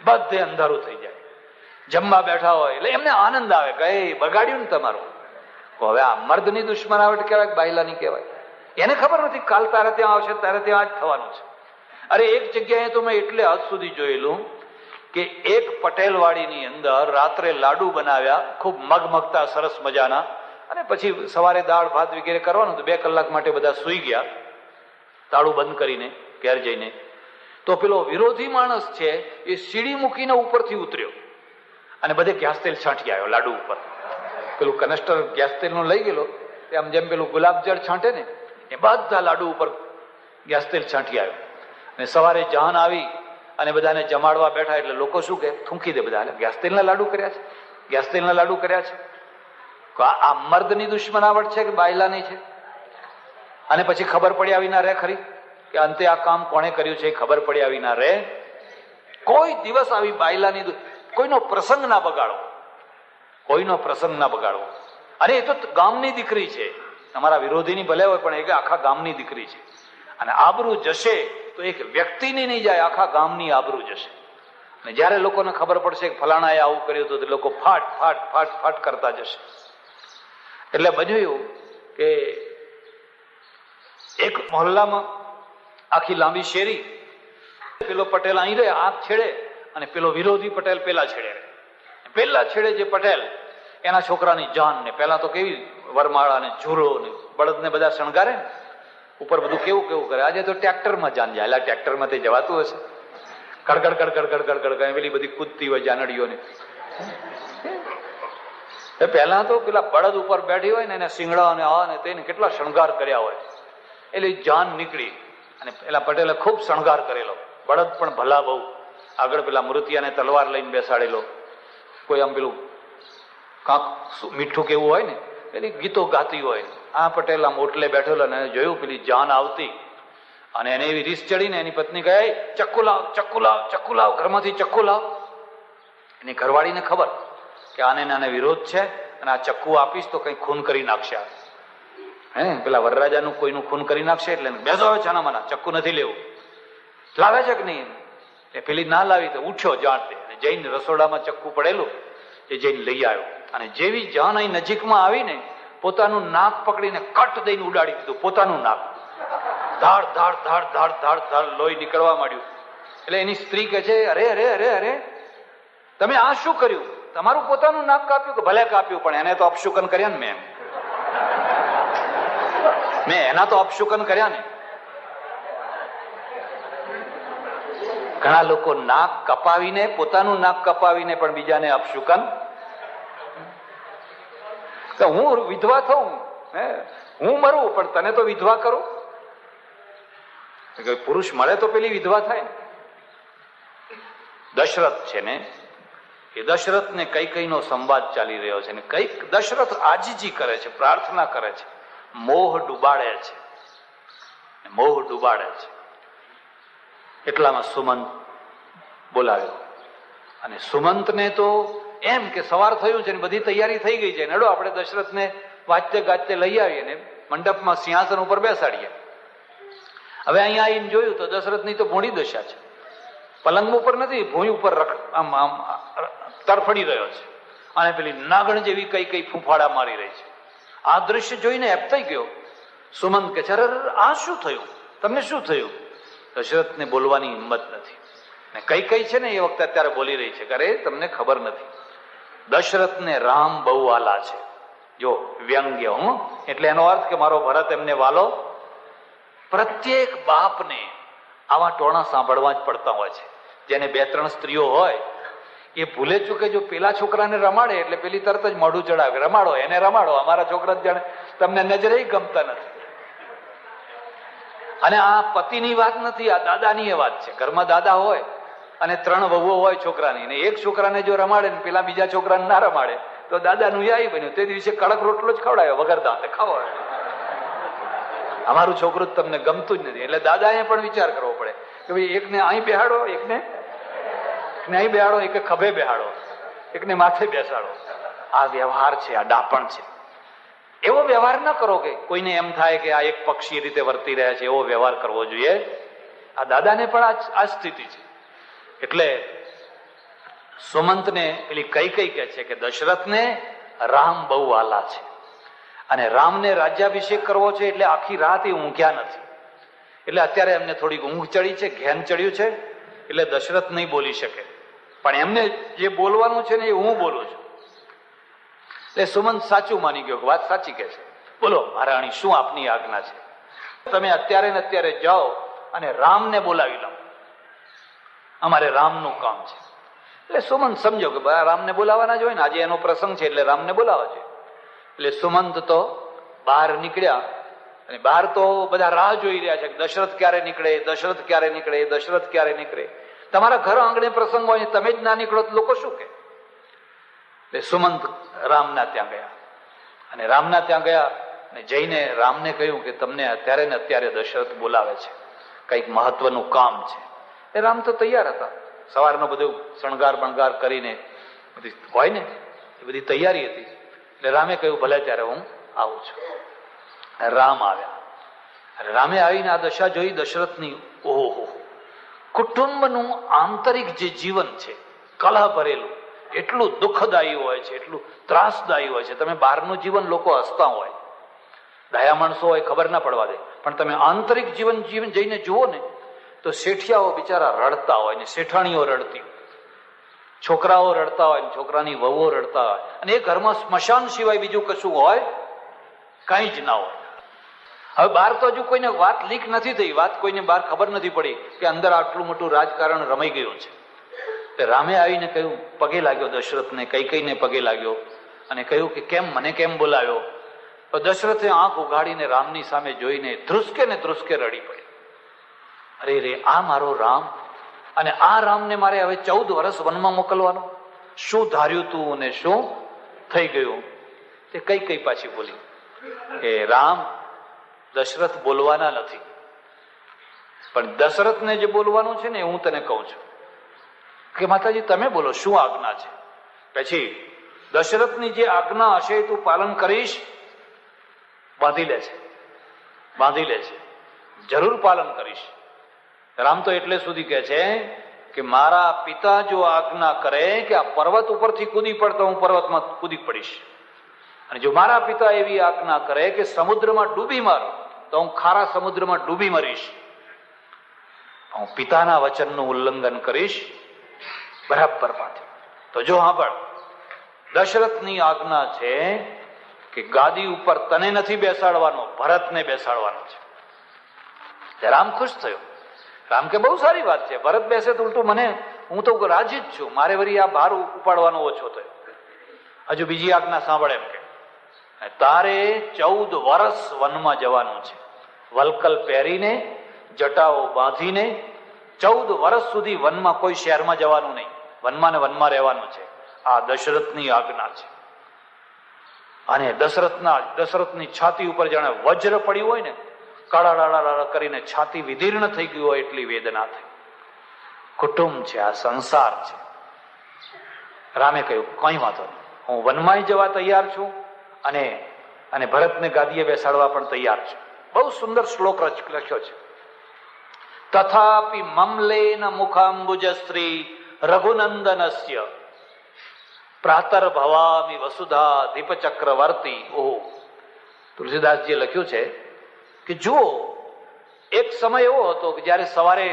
બધે અંધારું થઈ જાય. જમવા બેઠા હોય એટલે એમને આનંદ આવે કે બગાડ્યું ને તમારું. હવે આ મર્દની દુશ્મનાવટ કહેવાય, બાયલાની કહેવાય. એને ખબર નથી કાલ તારે ત્યાં આવશે, તારે ત્યાં જ થવાનું છે. અરે એક જગ્યાએ તો મેં એટલે હદ સુધી જોયેલું કે એક પટેલવાડીની અંદર રાત્રે લાડુ બનાવ્યા, ખૂબ મગમગતા સરસ મજાના, અને પછી સવારે દાળ ભાત વગેરે કરવાનું તો 2 કલાક માટે બધા સૂઈ ગયા તાળું બંધ કરીને ઘેર જઈને. તો પેલો વિરોધી માણસ છે એ સીડી મૂકીને ઉપરથી ઉતર્યો અને બધે ગેસ તેલ છાંટી આવ્યો લાડુ ઉપર. પેલું કનસ્ટર ગેસ તેલનું લઈ ગયેલો, આમ જેમ પેલું ગુલાબજળ છાંટે ને એ બધા લાડુ ઉપર ગેસ તેલ છાંટી આવ્યો. અને સવારે જાન આવી અને બધાને જમાડવા બેઠા એટલે લોકો શું કે થૂંકી દે બધા, ગેસ તેલના લાડુ કર્યા છે, ગેસ તેલના લાડુ કર્યા છે. આ મર્દની દુશ્મનાવટ છે કે બાયલાની છે? અને પછી ખબર પડ્યા વિના રહે ખરી કે અંતે આ કામ કોણે કર્યું છે? ખબર પડ્યા વિના રહે? કોઈ દિવસ આવી બાયલાની કોઈનો પ્રસંગ ના બગાડો, કોઈનો પ્રસંગ ના બગાડવો. અને એ તો ગામની દીકરી છે, તમારા વિરોધીની ભલે હોય પણ એ આખા ગામની દીકરી છે. અને આબરૂ જશે તો એક વ્યક્તિની નહીં જાય, આખા ગામની આબરૂ જશે. અને જયારે લોકોને ખબર પડશે કે ફલાણાએ આવું કર્યું હતું તો લોકો ફાટ ફાટ ફાટ ફાટ કરતા જશે. એટલે બન્યું કે એક મોહલ્લામાં આખી લાંબી શેરી, પેલો પટેલ અહીં રહે આંખ છેડે અને પેલો વિરોધી પટેલ પેલા છેડે રહે. પેલા છેડે જે પટેલ એના છોકરાની જાન ને પેલા તો કેવી વરમાળા ને ઝૂરો ને બળદ ને બધા શણગારે ને ઉપર બધું કેવું કેવું કરે. આજે તો ટ્રેક્ટરમાં જાન જાય. એટલે ટ્રેક્ટરમાં તે જવાતું હશે? કડકડ કડકડ કડકડ કડકડ પેલી બધી કૂદતી હોય જાનડીઓને. પહેલા તો પેલા બળદ ઉપર બેઠી હોય ને એને શિંગડા ને આ ને તેને કેટલા શણગાર કર્યા હોય. એટલે જાન નીકળી અને પેલા પટેલે ખૂબ શણગાર કરેલો. બળદ પણ ભલા બહુ, આગળ પેલા મૃતિયાને તલવાર લઈને બેસાડેલો. કોઈ આમ પેલું કાંક મીઠું કેવું હોય ને પેલી ગીતો ગાતી હોય. આ પટેલ આમ ઓટલે બેઠેલો ને જોયું પેલી જાન આવતી અને એને એવી રીસ ચડીને એની પત્ની કહે, ચક્કુ લાવ, ચક્કુ લાવ, ચક્કુ લાવ, ઘરમાંથી ચક્કુ લાવ. એની ઘરવાળીને ખબર કે આને નાને વિરોધ છે અને આ ચક્કુ આપીશ તો કઈ ખૂન કરી નાખશે. હે પેલા વરરાજાનું કોઈનું ખૂન કરી નાખશે. એટલે બેસો આવે છે મના, ચક્કુ નથી લેવું. લાવે છે કે નહીં? એ પેલી ના લાવી તો ઉઠ્યો જાણતે જઈને રસોડામાં ચક્કુ પડેલું એ જઈને લઈ આવ્યો. અને જેવી જાન અહીં નજીકમાં આવીને પોતાનું નાક પકડીને કટ દઈને ઉડાડી દીધું. પોતાનું નાક ધાડ ધાડ ધાડ ધાડ ધાડ ધાડ લોહી નીકળવા માંડ્યું. એટલે એની સ્ત્રી કહે છે, અરે અરે અરે અરે તમે આ શું કર્યું? તમારું પોતાનું નાક કાપ્યું? કે ભલે કાપ્યું પણ એને તો અપશુકન કર્યા ને. મેં એના તો અપશુકન કર્યા ને. ઘણા લોકો નાક કપાવીને, પોતાનું નાક કપાવીને પણ બીજાને અપશુકન. હું વિધવા થઉં, હું મરું પણ તને તો વિધવા કરું. પુરુષ મળે તો પેલી વિધવા થાય ને. દશરથ છે ને, એ દશરથ ને કૈકેયીનો સંવાદ ચાલી રહ્યો છે ને કઈક દશરથ આજીજી કરે છે, પ્રાર્થના કરે છે, મોહ ડૂબાડે છે, મોહ ડૂબાડે છે. એટલામાં સુમંત બોલાવ્યો અને સુમંતને તો એમ કે સવાર થયું છે ને બધી તૈયારી થઈ ગઈ છે, નડો આપણે દશરથને વાંચતે ગાજતે લઈ આવીએ ને મંડપમાં સિંહાસન ઉપર બેસાડીએ. હવે અહીંયા આવીને જોયું તો દશરથની તો ભોળી દશા છે. પલંગ ઉપર નથી, ભૂંય ઉપર આમ આમ તરફડી રહ્યો છે અને પેલી નાગણ જેવી કઈ કઈ ફૂંફાડા મારી રહી છે. આ દ્રશ્ય જોઈને એપતાઈ ગયો. સુમંત કે છે, આ શું થયું? તમને શું થયું? દશરથને બોલવાની હિંમત નથી. ને કઈ છે ને એ વખતે અત્યારે બોલી રહી છે, અરે તમને ખબર નથી, દશરથને રામ બહુ વાલા છે. જો વ્યંગ્ય, હું એટલે એનો અર્થ કે મારો ભરત એમને વાલો. પ્રત્યેક બાપને આવા ટોણા સાંભળવા જ પડતા હોય છે. જેને 2-3 સ્ત્રીઓ હોય એ ભૂલે ચૂકે જો પેલા છોકરાને રમાડે એટલે પેલી તરત જ મોઢું ચડાવે, રમાડો એને, રમાડો. અમારા છોકરા જાણે તમને નજરે ગમતા નથી. અને આ પતિની વાત નથી, આ દાદાની વાત છે. ઘરમાં દાદા હોય અને 3 વહુઓ હોય છોકરાની, અને એક છોકરાને જો રમાડે ને પેલા બીજા છોકરાને ના રમાડે તો દાદાનું યાય બન્યું. તે દિવસે કડક રોટલો જ ખવડાવ્યો વગર દાંતે, ખાવો અમારું છોકરું જ તમને ગમતું જ નથી. એટલે દાદાએ પણ વિચાર કરવો પડે કે ભાઈ એકને અહીં બેહાડો, એકને અહીં બેહાડો, એક ખભે બેહાડો, એકને માથે બેસાડો. આ વ્યવહાર છે, આ ડાપણ છે. એવો વ્યવહાર ન કરો કે કોઈને એમ થાય કે આ એક પક્ષી રીતે વર્તી રહ્યા છે. એવો વ્યવહાર કરવો જોઈએ. આ દાદાને પણ આ સ્થિતિ છે. એટલે સુમંતને પેલી કૈકેયી કહે છે કે દશરથને રામ બહુ વાલા છે અને રામને રાજ્યાભિષેક કરવો છે એટલે આખી રાત એ ઊંઘ્યા નથી. એટલે અત્યારે એમને થોડીક ઊંઘ ચડી છે, ઘેન ચડ્યું છે, એટલે દશરથ નહીં બોલી શકે. પણ એમને જે બોલવાનું છે ને એ હું બોલું છું. એટલે સુમંત સાચું માની ગયો, વાત સાચી કહે છે. બોલો મહારાણી, શું આપની આજ્ઞા છે? તમે અત્યારે ને અત્યારે જાઓ અને રામને બોલાવી લો, અમારે રામનું કામ છે. એટલે સુમંત સમજો કે રામને બોલાવાના જ હોય ને, આજે એનો પ્રસંગ છે એટલે રામને બોલાવા છે. એટલે સુમંત તો બહાર નીકળ્યા અને બહાર તો બધા રાહ જોઈ રહ્યા છે કે દશરથ ક્યારે નીકળે, દશરથ ક્યારે નીકળે, દશરથ ક્યારે નીકળે. તમારા ઘર આંગણે પ્રસંગ હોય તમે જ ના નીકળો તો લોકો શું કે? એટલે સુમંત રામના ત્યાં ગયા અને રામના ત્યાં ગયા અને જઈને રામને કહ્યું કે તમને અત્યારે ને અત્યારે દશરથ બોલાવે છે, કંઈક મહત્વનું કામ છે. એ રામ તો તૈયાર હતા, સવારનો બધું શણગાર બણગાર કરીને બધી હોય ને એ બધી તૈયારી હતી. એટલે રામે કહ્યું ભલે ત્યારે હું આવું છું. રામ આવ્યા. રામે આવીને આ દશા જોઈ દશરથની. ઓહો, કુટુંબનું આંતરિક જે જીવન છે કલહ ભરેલું, એટલું દુઃખદાયી હોય છે, એટલું ત્રાસદાયી હોય છે. તમે બહારનું જીવન લોકો હસતા હોય, દયા માણસો હોય, ખબર ના પડવા દે, પણ તમે આંતરિક જીવન જઈને જુઓ ને તો શેઠિયાઓ બિચારા રડતા હોય ને શેઠાણીઓ રડતી હોય, છોકરાઓ રડતા હોય ને છોકરાની વહુઓ રડતા હોય, અને એ ઘરમાં સ્મશાન સિવાય બીજું કશું હોય કઈ જ ના હોય. હવે બહાર તો હજુ કોઈને વાત લીક નથી થઈ, વાત કોઈને બહાર ખબર નથી પડી કે અંદર આટલું મોટું રાજકારણ રમાઈ ગયું છે. રામે આવીને કહ્યું, પગે લાગ્યો દશરથને, કૈકેયીને પગે લાગ્યો અને કહ્યું કે કેમ મને કેમ બોલાવ્યો? તો દશરથે આંખ ઉઘાડીને રામની સામે જોઈને ધ્રુસકે ને ધ્રુસકે રડી પડ્યો. અરે રે, આ મારો રામ, અને આ રામને મારે હવે 14 વર્ષ વનમાં મોકલવાનો? શું ધાર્યું તું અને શું થઈ ગયું? તે કઈ પાછી બોલી કે રામ, દશરથ બોલવાના નથી, પણ દશરથને જે બોલવાનું છે ને હું તને કહું છું. કે માતાજી તમે બોલો, શું આજ્ઞા છે? પછી દશરથની જે આજ્ઞા હશે તું પાલન કરીશ? બાંધી લે છે, જરૂર પાલન કરીશ. રામ તો એટલે સુધી કહે છે કે મારા પિતા જો આજ્ઞા કરે કે આ પર્વત ઉપરથી કૂદી પડતો હું પર્વતમાં કૂદી પડીશ, અને જો મારા પિતા એવી આજ્ઞા કરે કે સમુદ્રમાં ડૂબી મારું તો હું ખારા સમુદ્રમાં ડૂબી મરીશ. હું પિતાના વચનનું ઉલ્લંઘન કરીશ બરાબર પાછળ. તો જો સાંભળ, દશરથની આજ્ઞા છે કે ગાદી ઉપર તને નથી બેસાડવાનો, ભરતને બેસાડવાનો છે. રામ ખુશ થયો. રામ કે બહુ સારી વાત છે, ભરત બેસે તો ઉલટું મને, હું તો રાજી જ છું, મારે વળી આ ભાર ઉપાડવાનો ઓછો થયો. હજુ બીજી આજ્ઞા સાંભળે એમ કે તારે 14 વર્ષ વનમાં જવાનું છે, વલકલ પહેરીને જટાઓ બાંધીને 14 વર્ષ સુધી વનમાં, કોઈ શહેરમાં જવાનું નહીં, વનમાં ને વનમાં રહેવાનું છે. આ દશરથની આજ્ઞા છે. અને દશરથની છાતી ઉપર જાણે વજ્ર પડ્યું હોય ને, કડાડાડા કરીને છાતી વિદીર્ણ થઈ ગયું હોય એટલી વેદના થઈ. કુટુંબ છે, આ સંસાર છે. રામે કહ્યું કઈ વાંધો નહીં, હું વનમાં જવા તૈયાર છું અને ભરતને ગાદીએ બેસાડવા પણ તૈયાર છું. બહુ સુંદર શ્લોક લખ્યો છે. તથાપિ મમલેન મુખાંબુજ શ્રી રઘુનંદનસ્ય પ્રાતર ભવામિ વસુધા દીપ ચક્રવર્તી. ઓહો, તુલસીદાસજીએ લખ્યું છે કે જુઓ, એક સમય એવો હતો કે જયારે સવારે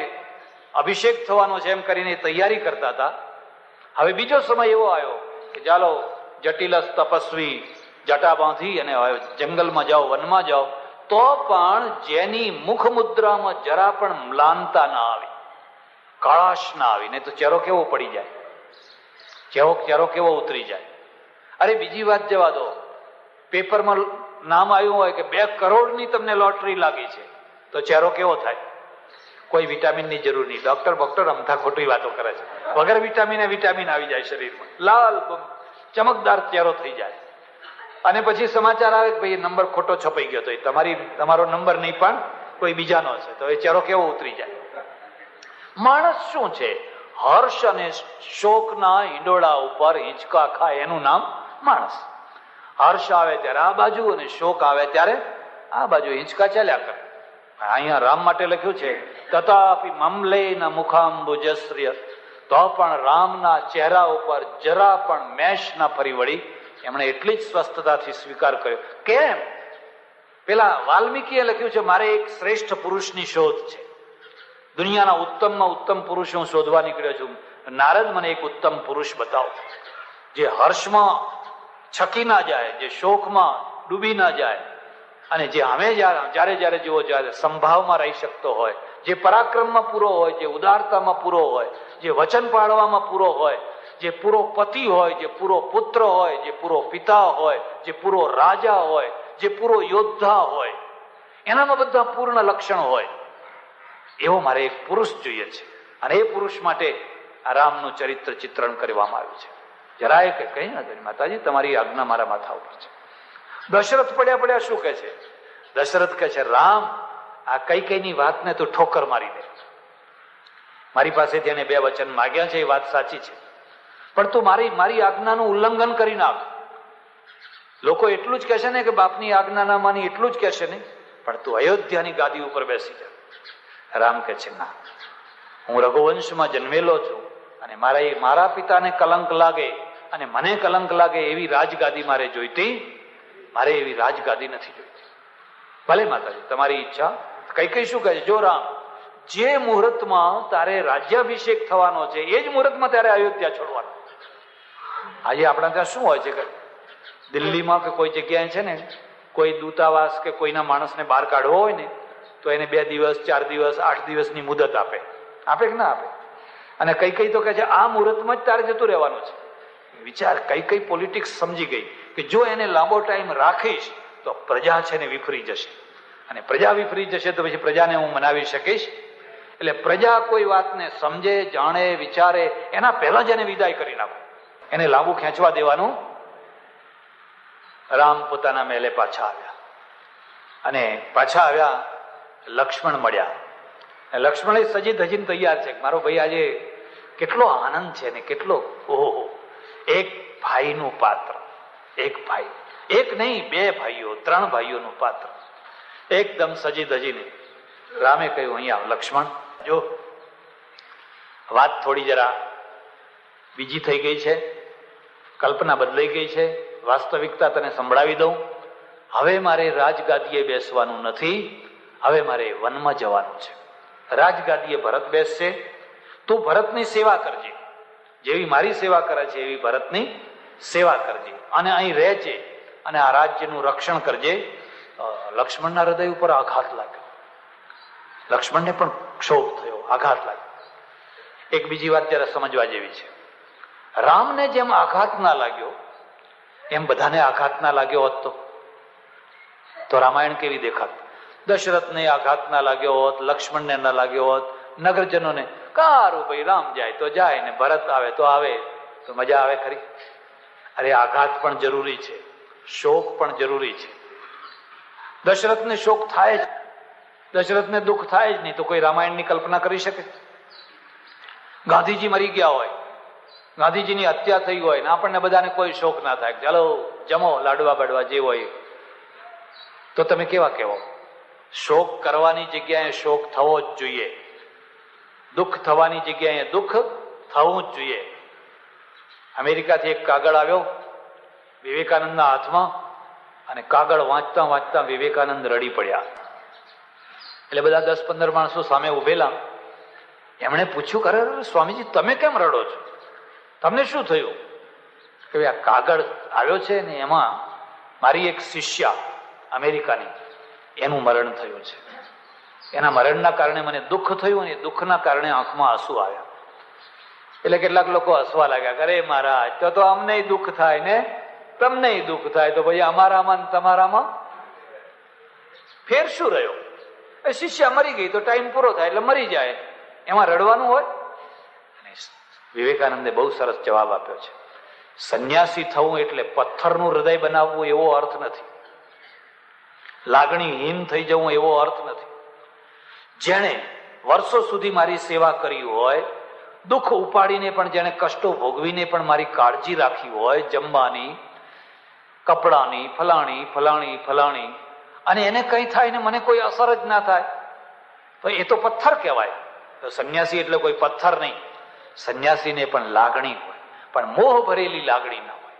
અભિષેક થવાનો છે એમ કરીને તૈયારી કરતા હતા. હવે બીજો સમય એવો આવ્યો કે ચાલો જટિલસ તપસ્વી જટા બાંધી અને જંગલમાં જાઓ, વનમાં જાઓ, તો પણ જેની મુખ મુદ્રામાં જરા પણ મ્લાનતા ના આવી, કળાશ ના આવી, નહીં તો ચહેરો કેવો પડી જાય, ચહેરો કેવો ઉતરી જાય. અરે બીજી વાત જવા દો, પેપરમાં નામ આવ્યું હોય કે 2 કરોડની તમને લોટરી લાગી છે તો ચહેરો કેવો થાય? કોઈ વિટામિનની જરૂર નહીં. ડોક્ટર અમથા ખોટી વાતો કરે છે, વગર વિટામિન આવી જાય શરીરમાં, લાલ ચમકદાર ચહેરો થઈ જાય. અને પછી સમાચાર આવે કે ભાઈ નંબર ખોટો છપાઈ ગયો, તો એ તમારો નંબર નહીં પણ કોઈ બીજાનો છે, તો એ ચહેરો કેવો ઉતરી જાય. માણસ શું છે? હર્ષ અને શોકના હિંડોળા ઉપર હિંચકા ખાય એનું નામ માણસ. હર્ષ આવે ત્યારે આ બાજુ અને શોક આવે ત્યારે આ બાજુ હિંચકા ચાલ્યા કરે. અહીંયા રામ માટે લખ્યું છે તથાપિ મમલેન મુખાંબુજશ્રિય, તો પણ રામના ચહેરા ઉપર જરા પણ મેશ ના ફરી વળી. એમણે એટલી જ સ્વસ્થતાથી સ્વીકાર કર્યો. કેમ? પેલા વાલ્મીકીએ લખ્યું છે મારે એક શ્રેષ્ઠ પુરુષની શોધ છે, દુનિયાના ઉત્તમમાં ઉત્તમ પુરુષ હું શોધવા નીકળ્યો છું. નારદ મને એક ઉત્તમ પુરુષ બતાવો, જે હર્ષમાં છકી ના જાય, જે શોકમાં ડૂબી ના જાય, અને જે અમે જ્યારે જેવો જ્યારે સંભાવમાં રહી શકતો હોય, જે પરાક્રમમાં પૂરો હોય, જે ઉદારતામાં પૂરો હોય, જે વચન પાળવામાં પૂરો હોય, જે પૂરો પતિ હોય, જે પૂરો પુત્ર હોય, જે પૂરો પિતા હોય, જે પૂરો રાજા હોય, જે પૂરો યોદ્ધા હોય, એનામાં બધા પૂર્ણ લક્ષણ હોય, એવો મારે એક પુરુષ જોઈએ છે. અને એ પુરુષ માટે આ રામનું ચરિત્ર ચિત્રણ કરવામાં આવ્યું છે. જરાય કે કઈ નથી, માતાજી તમારી આજ્ઞા મારા માથા ઉપર છે. દશરથ પડ્યા શું કે છે? દશરથ કહે છે, રામ આ કઈકઈની વાતને તું ઠોકર મારી દે. મારી પાસેથી એને 2 વચન માગ્યા છે, એ વાત સાચી છે, પણ તું મારી આજ્ઞાનું ઉલ્લંઘન કરી નાખ. લોકો એટલું જ કહેશે ને કે બાપની આજ્ઞા ના માની, એટલું જ કહેશે ને, પણ તું અયોધ્યાની ગાદી ઉપર બેસી જા. રામ કહે છે, ના, હું રઘુવંશમાં જન્મેલો છું અને મારા પિતાને કલંક લાગે અને મને કલંક લાગે એવી રાજગાદી મારે જોઈતી, મારે એવી રાજગાદી નથી જોઈતી. ભલે માતાજી તમારી ઈચ્છા. કઈ શું કહે છે? જો રામ, જે મુહૂર્તમાં તારે રાજ્યાભિષેક થવાનો છે એ જ મુહૂર્તમાં ત્યારે અયોધ્યા છોડવાનો. આજે આપણા ત્યાં શું હોય છે કે દિલ્હીમાં કે કોઈ જગ્યાએ છે ને, કોઈ દૂતાવાસ કે કોઈના માણસને બહાર કાઢવો હોય ને તો એને 2 દિવસ 4 દિવસ 8 દિવસની મુદત આપે કે ના આપે? અને કઈ તો કહે છે આ મુહૂર્તમાં જ તારે જતું રહેવાનું છે. વિચાર, કઈ પોલિટિક્સ સમજી ગઈ કે જો એને લાંબો ટાઈમ રાખીશ તો પ્રજા છે ને વિફરી જશે, અને પ્રજા વિફરી જશે તો પછી પ્રજાને હું મનાવી શકીશ? એટલે પ્રજા કોઈ વાતને સમજે, જાણે, વિચારે એના પહેલા જ એને વિદાય કરી નાખો, એને લાંબુ ખેંચવા દેવાનું. રામ પોતાના મહેલે પાછા આવ્યા, અને પાછા આવ્યા લક્ષ્મણ મળ્યા. લક્ષ્મણ સજી ધજીને તૈયાર છે. મારો ભાઈ આજે કેટલો આનંદ છે ને, કેટલો ઓહો, એક ભાઈનું પાત્ર, એક ભાઈ, એક નહીં 2 ભાઈઓ 3 ભાઈઓનું પાત્ર, એકદમ સજી ધજીને. રામે કહ્યું, અહીંયા લક્ષ્મણ, જો વાત થોડી જરા બીજી થઈ ગઈ છે, કલ્પના બદલાઈ ગઈ છે, વાસ્તવિકતા તને સંભળાવી દઉં. હવે મારે રાજગાદીએ બેસવાનું નથી, હવે મારે વનમાં જવાનું છે. રાજગાદીએ ભરત બેસશે, તું ભરતની સેવા કરજે, જેવી મારી સેવા કરે છે એવી ભરતની સેવા કરજે, અને અહીં રહેજે અને આ રાજ્યનું રક્ષણ કરજે. લક્ષ્મણના હૃદય ઉપર આઘાત લાગ્યો, લક્ષ્મણને પણ ક્ષોભ થયો, આઘાત લાગ્યો. એક બીજી વાત જરા સમજવા જેવી છે. રામને જેમ આઘાત ના લાગ્યો એમ બધાને આઘાત ના લાગ્યો હોત તો રામાયણ કેવી દેખાત? દશરથને આઘાત ના લાગ્યો હોત, લક્ષ્મણને ના લાગ્યો હોત, નગરજનોને કારું ભાઈ રામ જાય તો જાય ને ભરત આવે તો મજા આવે ખરી? અરે આઘાત પણ જરૂરી છે, શોક પણ જરૂરી છે. દશરથને શોક થાય જ, દશરથને દુઃખ થાય જ નહીં તો કોઈ રામાયણની કલ્પના કરી શકે? ગાંધીજી મરી ગયા હોય, ગાંધીજીની હત્યા થઈ હોય ને આપણને બધાને કોઈ શોક ના થાય, ચાલો જમો લાડવા બાડવા જે હોય, તો તમે કેવા કહેવો? શોક કરવાની જગ્યાએ શોક થવો જ જોઈએ, દુઃખ થવાની જગ્યાએ દુઃખ થવું જ જોઈએ. અમેરિકાથી એક કાગળ આવ્યો વિવેકાનંદના હાથમાં, અને કાગળ વાંચતા વાંચતા વિવેકાનંદ રડી પડ્યા. એટલે બધા 10-15 માણસો સામે ઉભેલા, એમણે પૂછ્યું, અરે સ્વામીજી તમે કેમ રડો છો, તમને શું થયું? કે આ કાગળ આવ્યો છે ને એમાં મારી એક શિષ્યા અમેરિકાની, એનું મરણ થયું છે, એના મરણના કારણે મને દુઃખ થયું અને દુઃખના કારણે આંખમાં આંસુ આવ્યા. એટલે કેટલાક લોકો હસવા લાગ્યા, અરે મહારાજ તો અમને દુઃખ થાય ને તમને દુઃખ થાય, તો ભાઈ અમારામાં તમારામાં ફેર શું રહ્યો? શિષ્યા મરી ગઈ તો ટાઈમ પૂરો થાય એટલે મરી જાય, એમાં રડવાનું હોય? વિવેકાનંદે બહુ સરસ જવાબ આપ્યો છે. સંન્યાસી થવું એટલે પથ્થરનું હૃદય બનાવવું એવો અર્થ નથી, લાગણીહીન થઈ જવું એવો અર્થ નથી. જેણે વર્ષો સુધી મારી સેવા કરી હોય, દુઃખ ઉપાડીને પણ જેણે કષ્ટો ભોગવીને પણ મારી કાળજી રાખી હોય, જમવાની, કપડાની, ફલાણી, અને એને કઈ થાય ને મને કોઈ અસર જ ના થાય, તો એ તો પથ્થર કહેવાય. તો સંન્યાસી એટલે કોઈ પથ્થર નહીં. સંન્યાસીને પણ લાગણી હોય, પણ મોહ ભરેલી લાગણી ના હોય.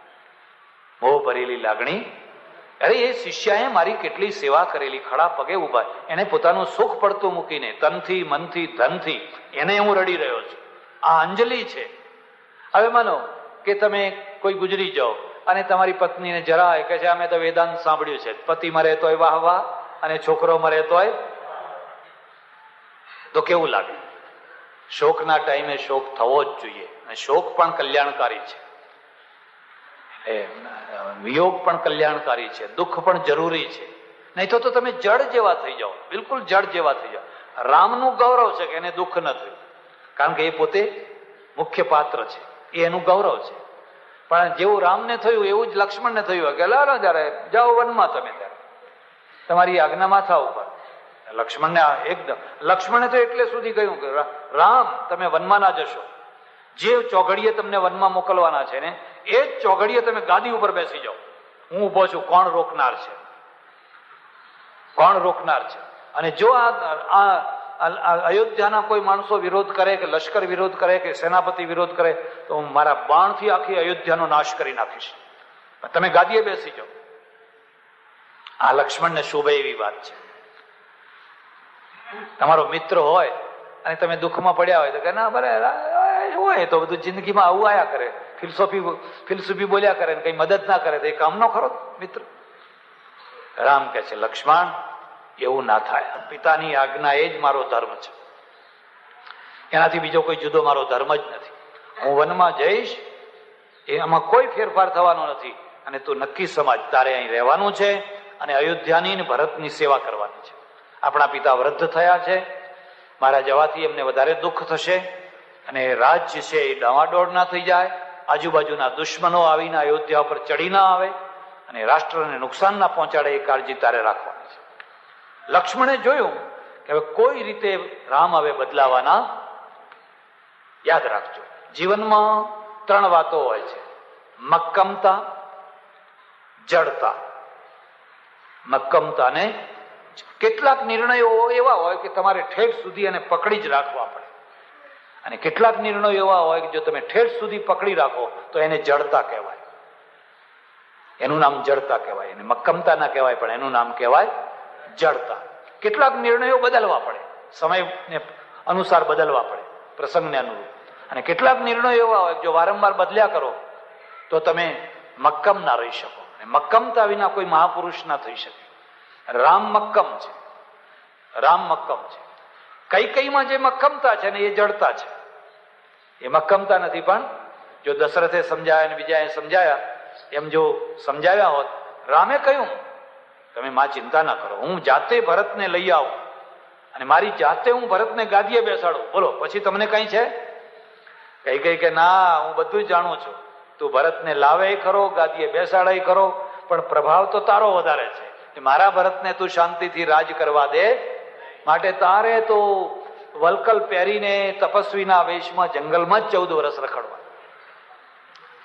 મોહ ભરેલી લાગણી, અરે એ શિષ્યાએ મારી કેટલી સેવા કરેલી, ખડા પગે ઉભા, એને પોતાનું સુખ પડતું મૂકીને તનથી, મનથી, ધનથી, એને હું રડી રહ્યો છું. આ અંજલિ છે. હવે માનો કે તમે કોઈ ગુજરી જાઓ અને તમારી પત્નીને જરાય કે છે અમે તો વેદાંત સાંભળ્યું છે, પતિ મરે તોય વાહ વાહ અને છોકરો મરે તોય, તો કેવું લાગે? શોકના ટાઈમે શોક થવો જ જોઈએ, અને શોક પણ કલ્યાણકારી છે, વિયોગ પણ કલ્યાણકારી છે, દુઃખ પણ જરૂરી છે. નહીં તો તમે જડ જેવા થઈ જાઓ, બિલકુલ જડ જેવા થઈ જાઓ. રામનું ગૌરવ છે કે એને દુઃખ ન થયું, કારણ કે એ પોતે મુખ્ય પાત્ર છે, એ એનું ગૌરવ છે. પણ જેવું રામને થયું એવું જ લક્ષ્મણને થયું કે લાલો જયારે જાઓ વનમાં, તમે ત્યારે તમારી આજ્ઞા માથા ઉપર. લક્ષ્મણે તો એટલે સુધી કહ્યું કે રામ તમે વનમાં ના જશો, જે ચોઘડીએ તમને વનમાં મોકલવાના છે ને એ જ ચોઘડીએ તમે ગાદી ઉપર બેસી જાઓ, હું ઉભો છું, કોણ રોકનાર છે, કોણ રોકનાર છે. અને જો આ અયોધ્યાના કોઈ માણસો વિરોધ કરે કે લશ્કર વિરોધ કરે કે સેનાપતિ વિરોધ કરે તો હું મારા બાણથી આખી અયોધ્યાનો નાશ કરી નાખીશ, તમે ગાદીએ બેસી જાઓ. આ લક્ષ્મણને શોભે એવી વાત છે. તમારો મિત્ર હોય અને તમે દુઃખમાં પડ્યા હોય તો કે ના બરાબર હોય તો બધું જિંદગીમાં આવું આયા કરે, ફિલસૂફી બોલ્યા કરે, કઈ મદદ ના કરે તો એ કામનો ખરો મિત્ર. રામ કે છે લક્ષ્મણ એવું ના થાય, પિતાની આજ્ઞા એ જ મારો ધર્મ છે, એનાથી બીજો કોઈ જુદો મારો ધર્મ જ નથી. હું વનમાં જઈશ એમાં કોઈ ફેરફાર થવાનો નથી, અને તું નક્કી સમજ તારે અહીં રહેવાનું છે અને અયોધ્યાની અને ભરતની સેવા કરવાની છે. આપણા પિતા વૃદ્ધ થયા છે, મારા જવાથી એમને વધારે દુઃખ થશે અને રાજ્ય છે એ ડાવાડોળ ના થઈ જાય, આજુબાજુના દુશ્મનો આવીને અયોધ્યા ઉપર ચડી ના આવે અને રાષ્ટ્રને નુકસાન ના પહોંચાડે એ કાળજી તારે રાખવાની છે. લક્ષ્મણે જોયું કે હવે કોઈ રીતે રામ હવે બદલાવાના. યાદ રાખજો, જીવનમાં 3 વાતો હોય છે: મક્કમતા, જડતા, મક્કમતા ને કેટલાક નિર્ણયો એવા હોય કે તમારે ઠેઠ સુધી એને પકડી જ રાખવા પડે, અને કેટલાક નિર્ણયો એવા હોય કે જો તમે ઠેઠ સુધી પકડી રાખો તો એને જડતા કહેવાય. એનું નામ જડતા કહેવાય, એને મક્કમતા ના કહેવાય, પણ એનું નામ કહેવાય જડતા. કેટલાક નિર્ણયો બદલવા પડે, સમયને અનુસાર બદલવા પડે, પ્રસંગને અનુરૂપ. અને કેટલાક નિર્ણયો એવા હોય જો વારંવાર બદલ્યા કરો તો તમે મક્કમ ના રહી શકો, અને મક્કમતા વિના કોઈ મહાપુરુષ ના થઈ શકે. રામ મક્કમ છે, રામ મક્કમ છે. કઈકઈમાં જે મક્કમતા છે ને એ જડતા છે, એ મક્કમતા નથી. પણ જો દશરથે સમજાયા અને બીજાએ સમજાયા એમ જો સમજાવ્યા હોત, રામે કહ્યું તમે માં ચિંતા ના કરો, હું જાતે ભરતને લઈ આવું અને મારી જાતે હું ભરતને ગાદીએ બેસાડું, બોલો પછી તમને કઈ છે? કઈ કે ના હું બધું જ જાણું છું, તું ભરતને લાવે ખરો, ગાદીએ બેસાડાય ખરો, પણ પ્રભાવ તો તારો વધારે છે. મારા ભરતને તું શાંતિથી રાજ કરવા દે, માટે તારે તો વલકલ પહેરીને તપસ્વીના વેશમાં જંગલમાં જ 14 વર્ષ રખડવા.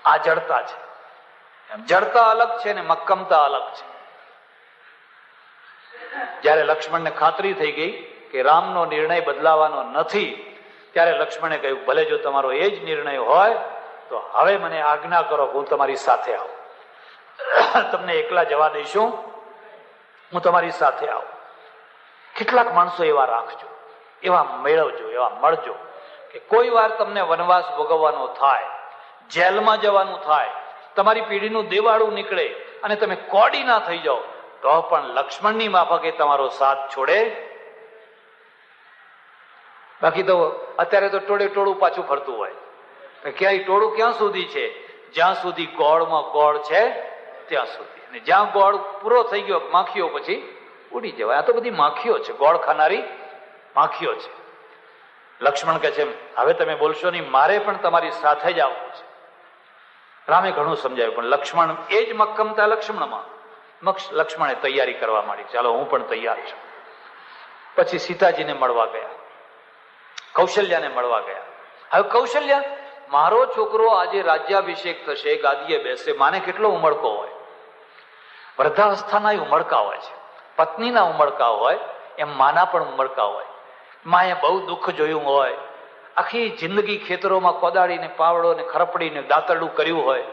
આ જડતા છે. જડતા અલગ છે ને મક્કમતા અલગ છે. જયારે લક્ષ્મણને ખાતરી થઈ ગઈ કે રામનો નિર્ણય બદલાવાનો નથી, ત્યારે લક્ષ્મણે કહ્યું ભલે જો તમારો એ જ નિર્ણય હોય તો હવે મને આજ્ઞા કરો, હું તમારી સાથે આવું, તમને એકલા જવા દઈશું, હું તમારી સાથે આવું. કેટલાક માણસો એવા રાખજો, એવા મેળવજો, એવા મળજો કે કોઈ વાર તમને વનવાસ ભોગવવાનો થાય, જેલમાં જવાનું થાય, તમારી પેઢીનું દેવાળું નીકળે અને તમે કોડી ના થઈ જાઓ, તો પણ લક્ષ્મણની માફકે તમારો સાથ છોડે. બાકી તો અત્યારે તો ટોળે ટોળું પાછું ફરતું હોય. ક્યાંય ટોળું ક્યાં સુધી છે? જ્યાં સુધી ગોળમાં ગોળ છે ત્યાં સુધી, અને જ્યાં ગોળ પૂરો થઈ ગયો માખીઓ પછી ઉડી જવાય. આ તો બધી માખીઓ છે, ગોળ ખાનારી માખીઓ છે. લક્ષ્મણ કહે છે હવે તમે બોલશો નહીં, મારે પણ તમારી સાથે જ આવવું છે. રામે ઘણું સમજાવ્યું, પણ લક્ષ્મણ એ જ મક્કમતા લક્ષ્મણમાં. લક્ષ્મણે તૈયારી કરવા માંડી, ચાલો હું પણ તૈયાર છું. પછી સીતાજીને મળવા ગયા, કૌશલ્યાને મળવા ગયા. હવે કૌશલ્યા, મારો છોકરો આજે રાજ્યાભિષેક થશે, ગાદીએ બેસે, માને કેટલો ઉમળકો હોય. વૃદ્ધાવસ્થાના ઉમળકા હોય છે, પત્નીના ઉમળકા હોય, એમ માના પણ ઉમળકા હોય. માએ બહુ દુઃખ જોયું હોય, આખી જિંદગી ખેતરોમાં કોદાળીને પાવડો ને ખરપડીને દાંતરડું કર્યું હોય,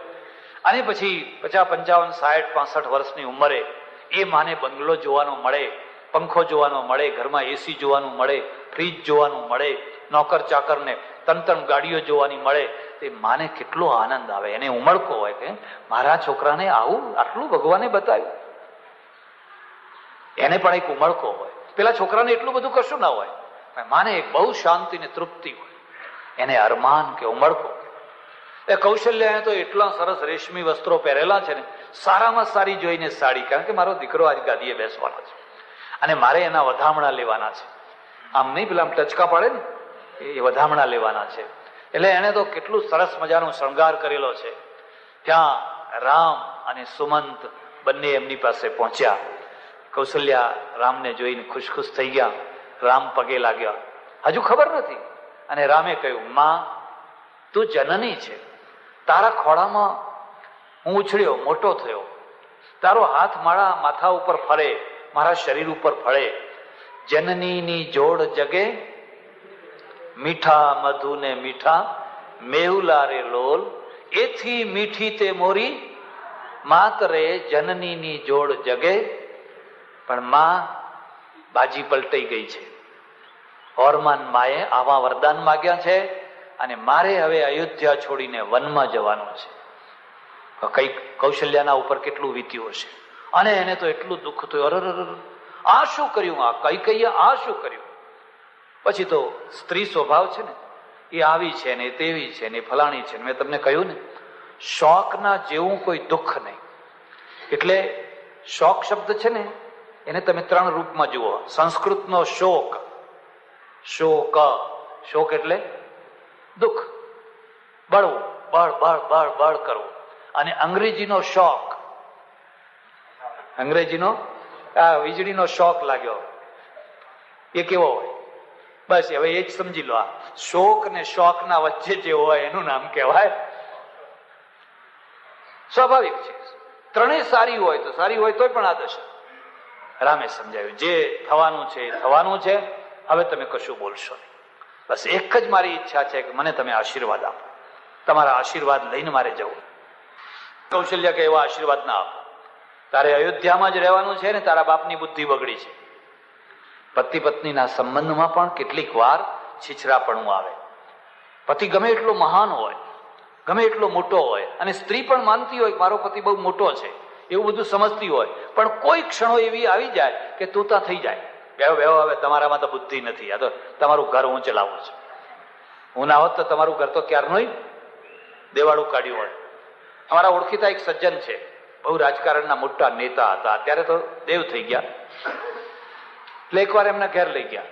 અને પછી 50, 55, 60, 65 વર્ષની ઉંમરે એ માને બંગલો જોવાનો મળે, પંખો જોવાનો મળે, ઘરમાં એસી જોવાનું મળે, ફ્રીજ જોવાનું મળે, નોકર ચાકરને 3 ગાડીઓ જોવાની મળે, તે માને કેટલો આનંદ આવે. એને ઉમળકો હોય કે મારા છોકરાને આવું આટલું ભગવાને બતાવ્યું. એને પણ એક ઉમળકો હોય. પેલા છોકરાને એટલું બધું કશું ના હોય, માને એક બહુ શાંતિ ને તૃપ્તિ હોય, એને અરમાન કે ઉમળકો. એ કૌશલ્યાએ તો એટલા સરસ રેશમી વસ્ત્રો પહેરેલા છે ને, સારામાં સારી જોઈને સાડી, કારણ કે મારો દીકરો આજ ગાદીએ બેસવાનો છે અને મારે એના વધામણા લેવાના છે. આમ નહીં, પેલા આમ ટચકા પાડે ને એ વધામણા લેવાના છે. એટલે એને તો કેટલું સરસ મજાનો શણગાર કરેલો છે. ત્યાં રામ અને સુમંત બંને એમની પાસે પહોંચ્યા. કૌશલ્યા રામને જોઈને ખુશ ખુશ થઈ ગયા. રામ પગે લાગ્યા. હજુ ખબર નથી. અને રામે કહ્યું, માં, તું જનની છે. તારા ખોળામાં હું ઉછળ્યો, મોટો થયો. તારો હાથ મારા માથા ઉપર ફરે, મારા શરીર ઉપર ફળે. જનનીની જોડ જગે, મીઠા મધુ ને મીઠા, મેહુલા રે લોલ, એથી મીઠી તે મોરી, માતરે જનનીની જોડ જગે. પણ માં બાજી પલટાઈ ગઈ છે. ઓરમાન માએ આવા વરદાન માગ્યા છે અને મારે હવે અયોધ્યા છોડીને વનમાં જવાનું છે. કઈ કૌશલ્યાના ઉપર કેટલું વીત્યું હશે. અને એને તો એટલું દુઃખ થયું, અરર, આ શું કર્યું, આ કઈ કહીએ આ શું કર્યું. પછી તો સ્ત્રી સ્વભાવ છે ને, એ આવી છે ને તેવી છે ને ફલાણી છે. મેં તમને કહ્યું ને, શોકના જેવું કોઈ દુઃખ નહીં. એટલે શોક શબ્દ છે ને, એને તમે 3 રૂપમાં જુઓ. સંસ્કૃતનો શોક, શોક, શોક એટલે દુઃખ, બળવું, બળ બળ બળ બળ કરવું. અને અંગ્રેજીનો શોક, અંગ્રેજીનો આ વીજળીનો શોક લાગ્યો, એ કેવો હોય? બસ હવે એ જ સમજી લો. આ શોક ને શોક ના વચ્ચે જે હોય એનું નામ કહેવાય. સ્વાભાવિક છે. ત્રણેય સારી હોય તો સારી હોય તોય પણ આ દશા. રામે સમજાવ્યું, જે થવાનું છે એ થવાનું છે. હવે તમે કશું બોલશો નહીં. બસ એક જ મારી ઈચ્છા છે કે મને તમે આશીર્વાદ આપો. તમારા આશીર્વાદ લઈને મારે જવું. કૌશલ્ય કે એવા આશીર્વાદ ના આપો. તારે અયોધ્યામાં જ રહેવાનું છે ને તારા બાપની બુદ્ધિ બગડી છે. પતિ પત્નીના સંબંધમાં પણ કેટલીક વાર છીછરાપણું આવે. પતિ ગમે એટલો મહાન હોય, ગમે એટલો મોટો હોય, અને સ્ત્રી પણ માનતી હોય કે મારો પતિ બહુ મોટો છે, એવું બધું સમજતી હોય, પણ કોઈ ક્ષણો એવી આવી જાય કે તૂતા થઈ જાય. બેહો બેહો, હવે તમારામાં તો બુદ્ધિ નથી, આ તો તમારું ઘર હું ચલાવું છું. હું ના હોત તો તમારું ઘર તો ક્યારનું દેવાળું કાઢ્યું હોય. અમારા ઓળખીતા એક સજ્જન છે, બહુ રાજકારણના મોટા નેતા હતા, અત્યારે તો દેવ થઈ ગયા. એટલે એકવાર એમના ઘેર લઈ ગયા.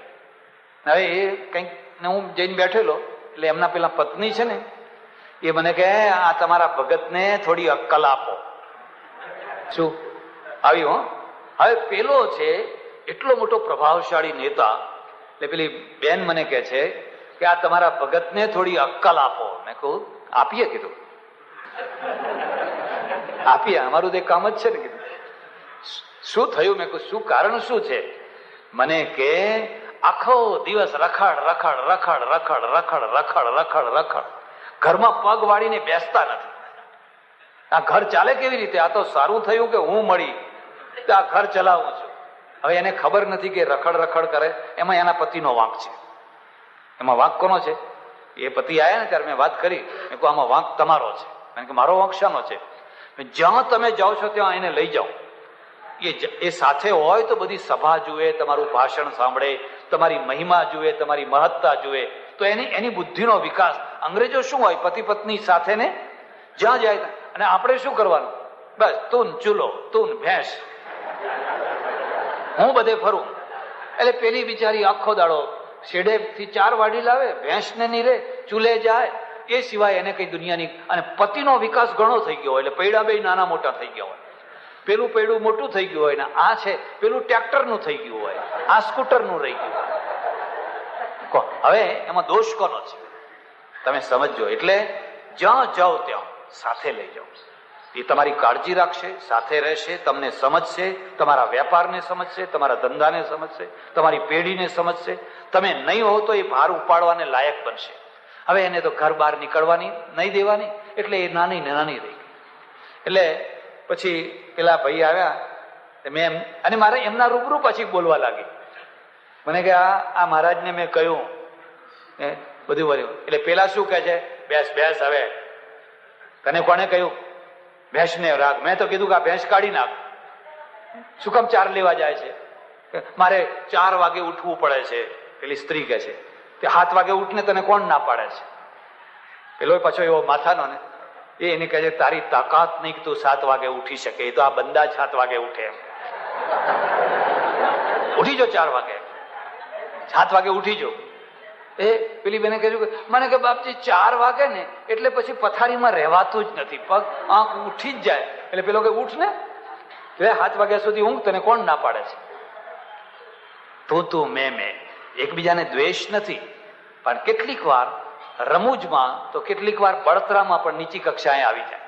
હવે એ કંઈક હું જઈને બેઠેલો, એટલે એમના પેલા પત્ની છે ને, એ મને કહે, આ તમારા ભગતને થોડી અક્કલ આપો. શું આવ્યું? હવે પેલો છે એટલો મોટો પ્રભાવશાળી નેતા, એટલે પેલી બેન મને કહે છે કે આ તમારા ભગતને થોડી અક્કલ આપો. મેં કહું આપીએ. કીધું આપીએ, અમારું તો કામ જ છે ને. કીધું શું થયું? મેં કહું શું કારણ શું છે? મને કે આખો દિવસ રખડ રખડ રખડ રખડ રખડ રખડ રખડ રખડ, ઘરમાં પગ વાળીને બેસતા નથી. આ ઘર ચાલે કેવી રીતે? આ તો સારું થયું કે હું મળી, આ ઘર ચલાવું છું. હવે એને ખબર નથી કે રખડ રખડ કરે એમાં એના પતિનો વાંક છે. એમાં વાંક કોનો છે? એ પતિ આવ્યા ને ત્યારે મેં વાત કરી, મેં કહું આમાં વાંક તમારો છે. કારણ કે મારો વાંક શાનો છે? જ્યાં તમે જાઓ છો ત્યાં એને લઈ જાઓ. એ સાથે હોય તો બધી સભા જુએ, તમારું ભાષણ સાંભળે, તમારી મહિમા જુએ, તમારી મહત્તા જુએ, તો એની બુદ્ધિનો વિકાસ. અંગ્રેજો શું હોય? પતિ પત્ની સાથે ને જ્યાં જાય. અને આપણે શું કરવાનું? બસ તું ચૂલો, તું ભેંસ, હું બધે ફરું. એટલે પેલી બિચારી આખો દાડો શેડે થી 4 વાડી લાવે, ભેંસને નહીં રે, ચૂલે જાય, એ સિવાય એને કઈ દુનિયાની. અને પતિનો વિકાસ ઘણો થઈ ગયો હોય, એટલે પૈડા બે નાના મોટા થઈ ગયા હોય. પેલું પૈડું મોટું થઈ ગયું હોય ને આ છે પેલું ટ્રેક્ટરનું થઈ ગયું હોય, આ સ્કૂટરનું રહી ગયું હોય. હવે એમાં દોષ કોનો છે? તમે સમજો. એટલે જ્યાં જાઓ ત્યાં સાથે લઈ જાઓ. એ તમારી કાળજી રાખશે, સાથે રહેશે, તમને સમજશે, તમારા વેપારને સમજશે, તમારા ધંધાને સમજશે, તમારી પેઢીને સમજશે. તમે નહીં હો તો એ ભાર ઉપાડવાને લાયક બનશે. હવે એને તો ઘર બહાર નીકળવાની નહીં દેવાની, એટલે એ નાની ને નાની રહી ગઈ. એટલે પછી પેલા ભાઈ આવ્યા, મેં અને મારે એમના રૂબરૂ પછી બોલવા લાગી. મને કે આ મહારાજને મેં કહ્યું બધું વર્યું. એટલે પેલા શું કહે છે? બેસ બેસ, હવે તને કોને કહ્યું ભેંસને રાખ? મેં તો કીધું કે આ ભેંસ કાઢી નાખ. શું કામ 4 લેવા જાય છે? મારે 4 વાગે ઉઠવું પડે છે. પેલી સ્ત્રી કહે છે કે 7 વાગે ઉઠને તને કોણ ના પાડે છે? પેલો પાછો એવો માથાનો ને, એને કહે છે તારી તાકાત નહીં કે તું 7 વાગે ઉઠી શકે. એ તો આ બંદા 7 વાગે ઉઠે. એમ ઉઠી જો 4 વાગે, 7 વાગે ઉઠી જો. એ પેલી બેને કહ્યું કે મને કે બાપજી 4 વાગે ને એટલે પછી પથારીમાં રહેવાતું જ નથી, પગ આંખ ઉઠી જ જાય. એટલે પેલો કે ઉઠ ને, 7 વાગ્યા સુધી ઊંઘ, તને કોણ ના પાડે છે? તું મેં એકબીજાને દ્વેષ નથી, પણ કેટલીક વાર રમૂજમાં તો કેટલીક વાર બળતરામાં પણ નીચી કક્ષાએ આવી જાય.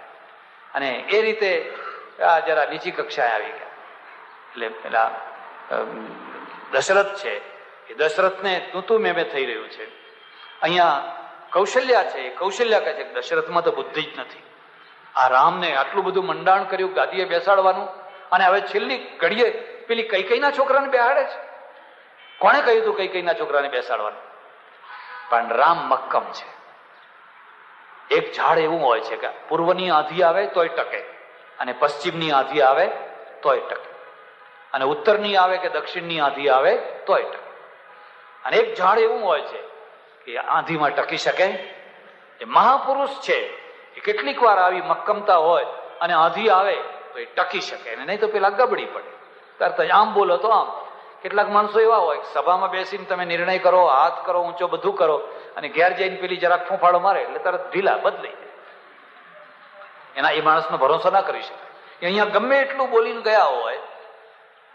અને એ રીતે આ જરા નીચી કક્ષાએ આવી ગયા. એટલે પેલા દશરથ છે, એ દશરથને તું મેં થઈ રહ્યું છે. અહીંયા કૌશલ્યા છે, કૌશલ્યા કહે છે કે દશરથમાં તો બુદ્ધિ જ નથી. આ રામને આટલું બધું મંડાણ કર્યું ગાદીએ બેસાડવાનું, અને હવે છેલ્લી ઘડીએ પેલી કૈકેયીના છોકરાને બેહાડે છે. કોણે કહ્યું તું કૈકેયીના છોકરાને બેસાડવાનું? પણ રામ મક્કમ છે. એક ઝાડ એવું હોય છે કે પૂર્વની આંધી આવે તોય ટકે, અને પશ્ચિમની આંધી આવે તોય ટકે, અને ઉત્તરની આવે કે દક્ષિણની આંધી આવે તોય ટકે. અને એક ઝાડ એવું હોય છે કે આંધીમાં ટકી શકે. એ મહાપુરુષ છે, એ કેટલીક વાર આવી મક્કમતા હોય અને આંધી આવે તો એ ટકી શકે, અને નહીં તો પેલા ગબડી પડે. તરત જ આમ બોલો તો આમ. કેટલાક માણસો એવા હોય સભામાં બેસીને તમે નિર્ણય કરો, હાથ કરો ઊંચો, બધું કરો, અને ઘેર જઈને પેલી જરાક ફૂંફાડો મારે એટલે તરત ઢીલા બદલાઈ જાય. એના એ માણસનો ભરોસો ના કરી શકાય. અહીંયા ગમે એટલું બોલીને ગયા હોય,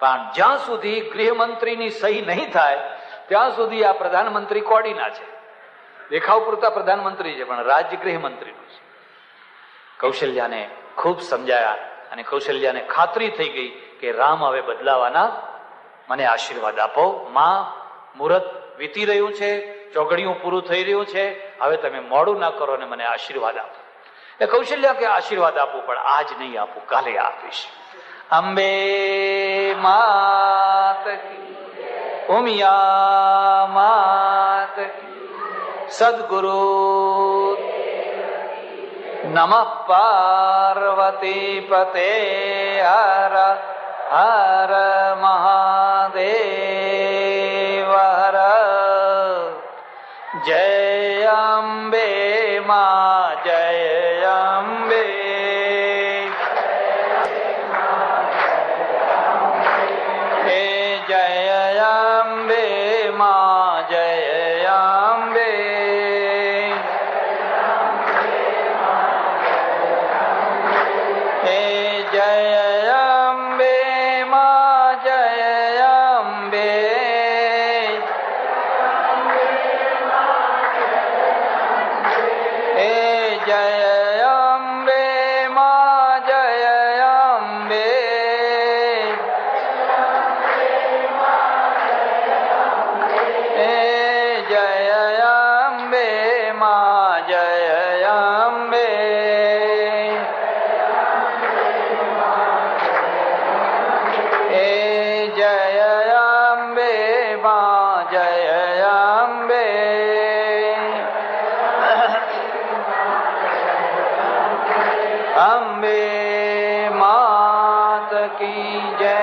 પણ જ્યાં સુધી ગૃહમંત્રીની સહી નહીં થાય ત્યાં સુધી આ પ્રધાનમંત્રી કોડીના છે. દેખાવ પૂરતા પ્રધાનમંત્રી છે, પણ રાજ્ય ગૃહમંત્રીનું છે. કૌશલ્યાને ખૂબ સમજાયા, અને કૌશલ્યાને ખાતરી થઈ ગઈ કે રામ હવે બદલાવાના, મને આશીર્વાદ આપો. માં, મુહૂર્ત વીતી રહ્યું છે, ચોઘડિયું પૂરું થઈ રહ્યું છે, હવે તમે મોડું ના કરો અને મને આશીર્વાદ આપો. એ કૌશલ્યા કે આશીર્વાદ આપવું, પણ આજ નહીં આપું, કાલે આપીશ. અંબે માત કી, ઉમિયા માત કી, સદગુરુ નમઃ પાર્વતી પતે હર હર મહાદેવ હર. જય અંબે માં, જય અંબે. હે જય અંબે માં, જય અંબે. હે જય અંબે માં, જય અંબે. હે જય અંબે માં, જય અંબે. હે જય અંબે માં, જય અંબે. હે જય અંબે માં, જય અંબે. અંબે માત કી જય.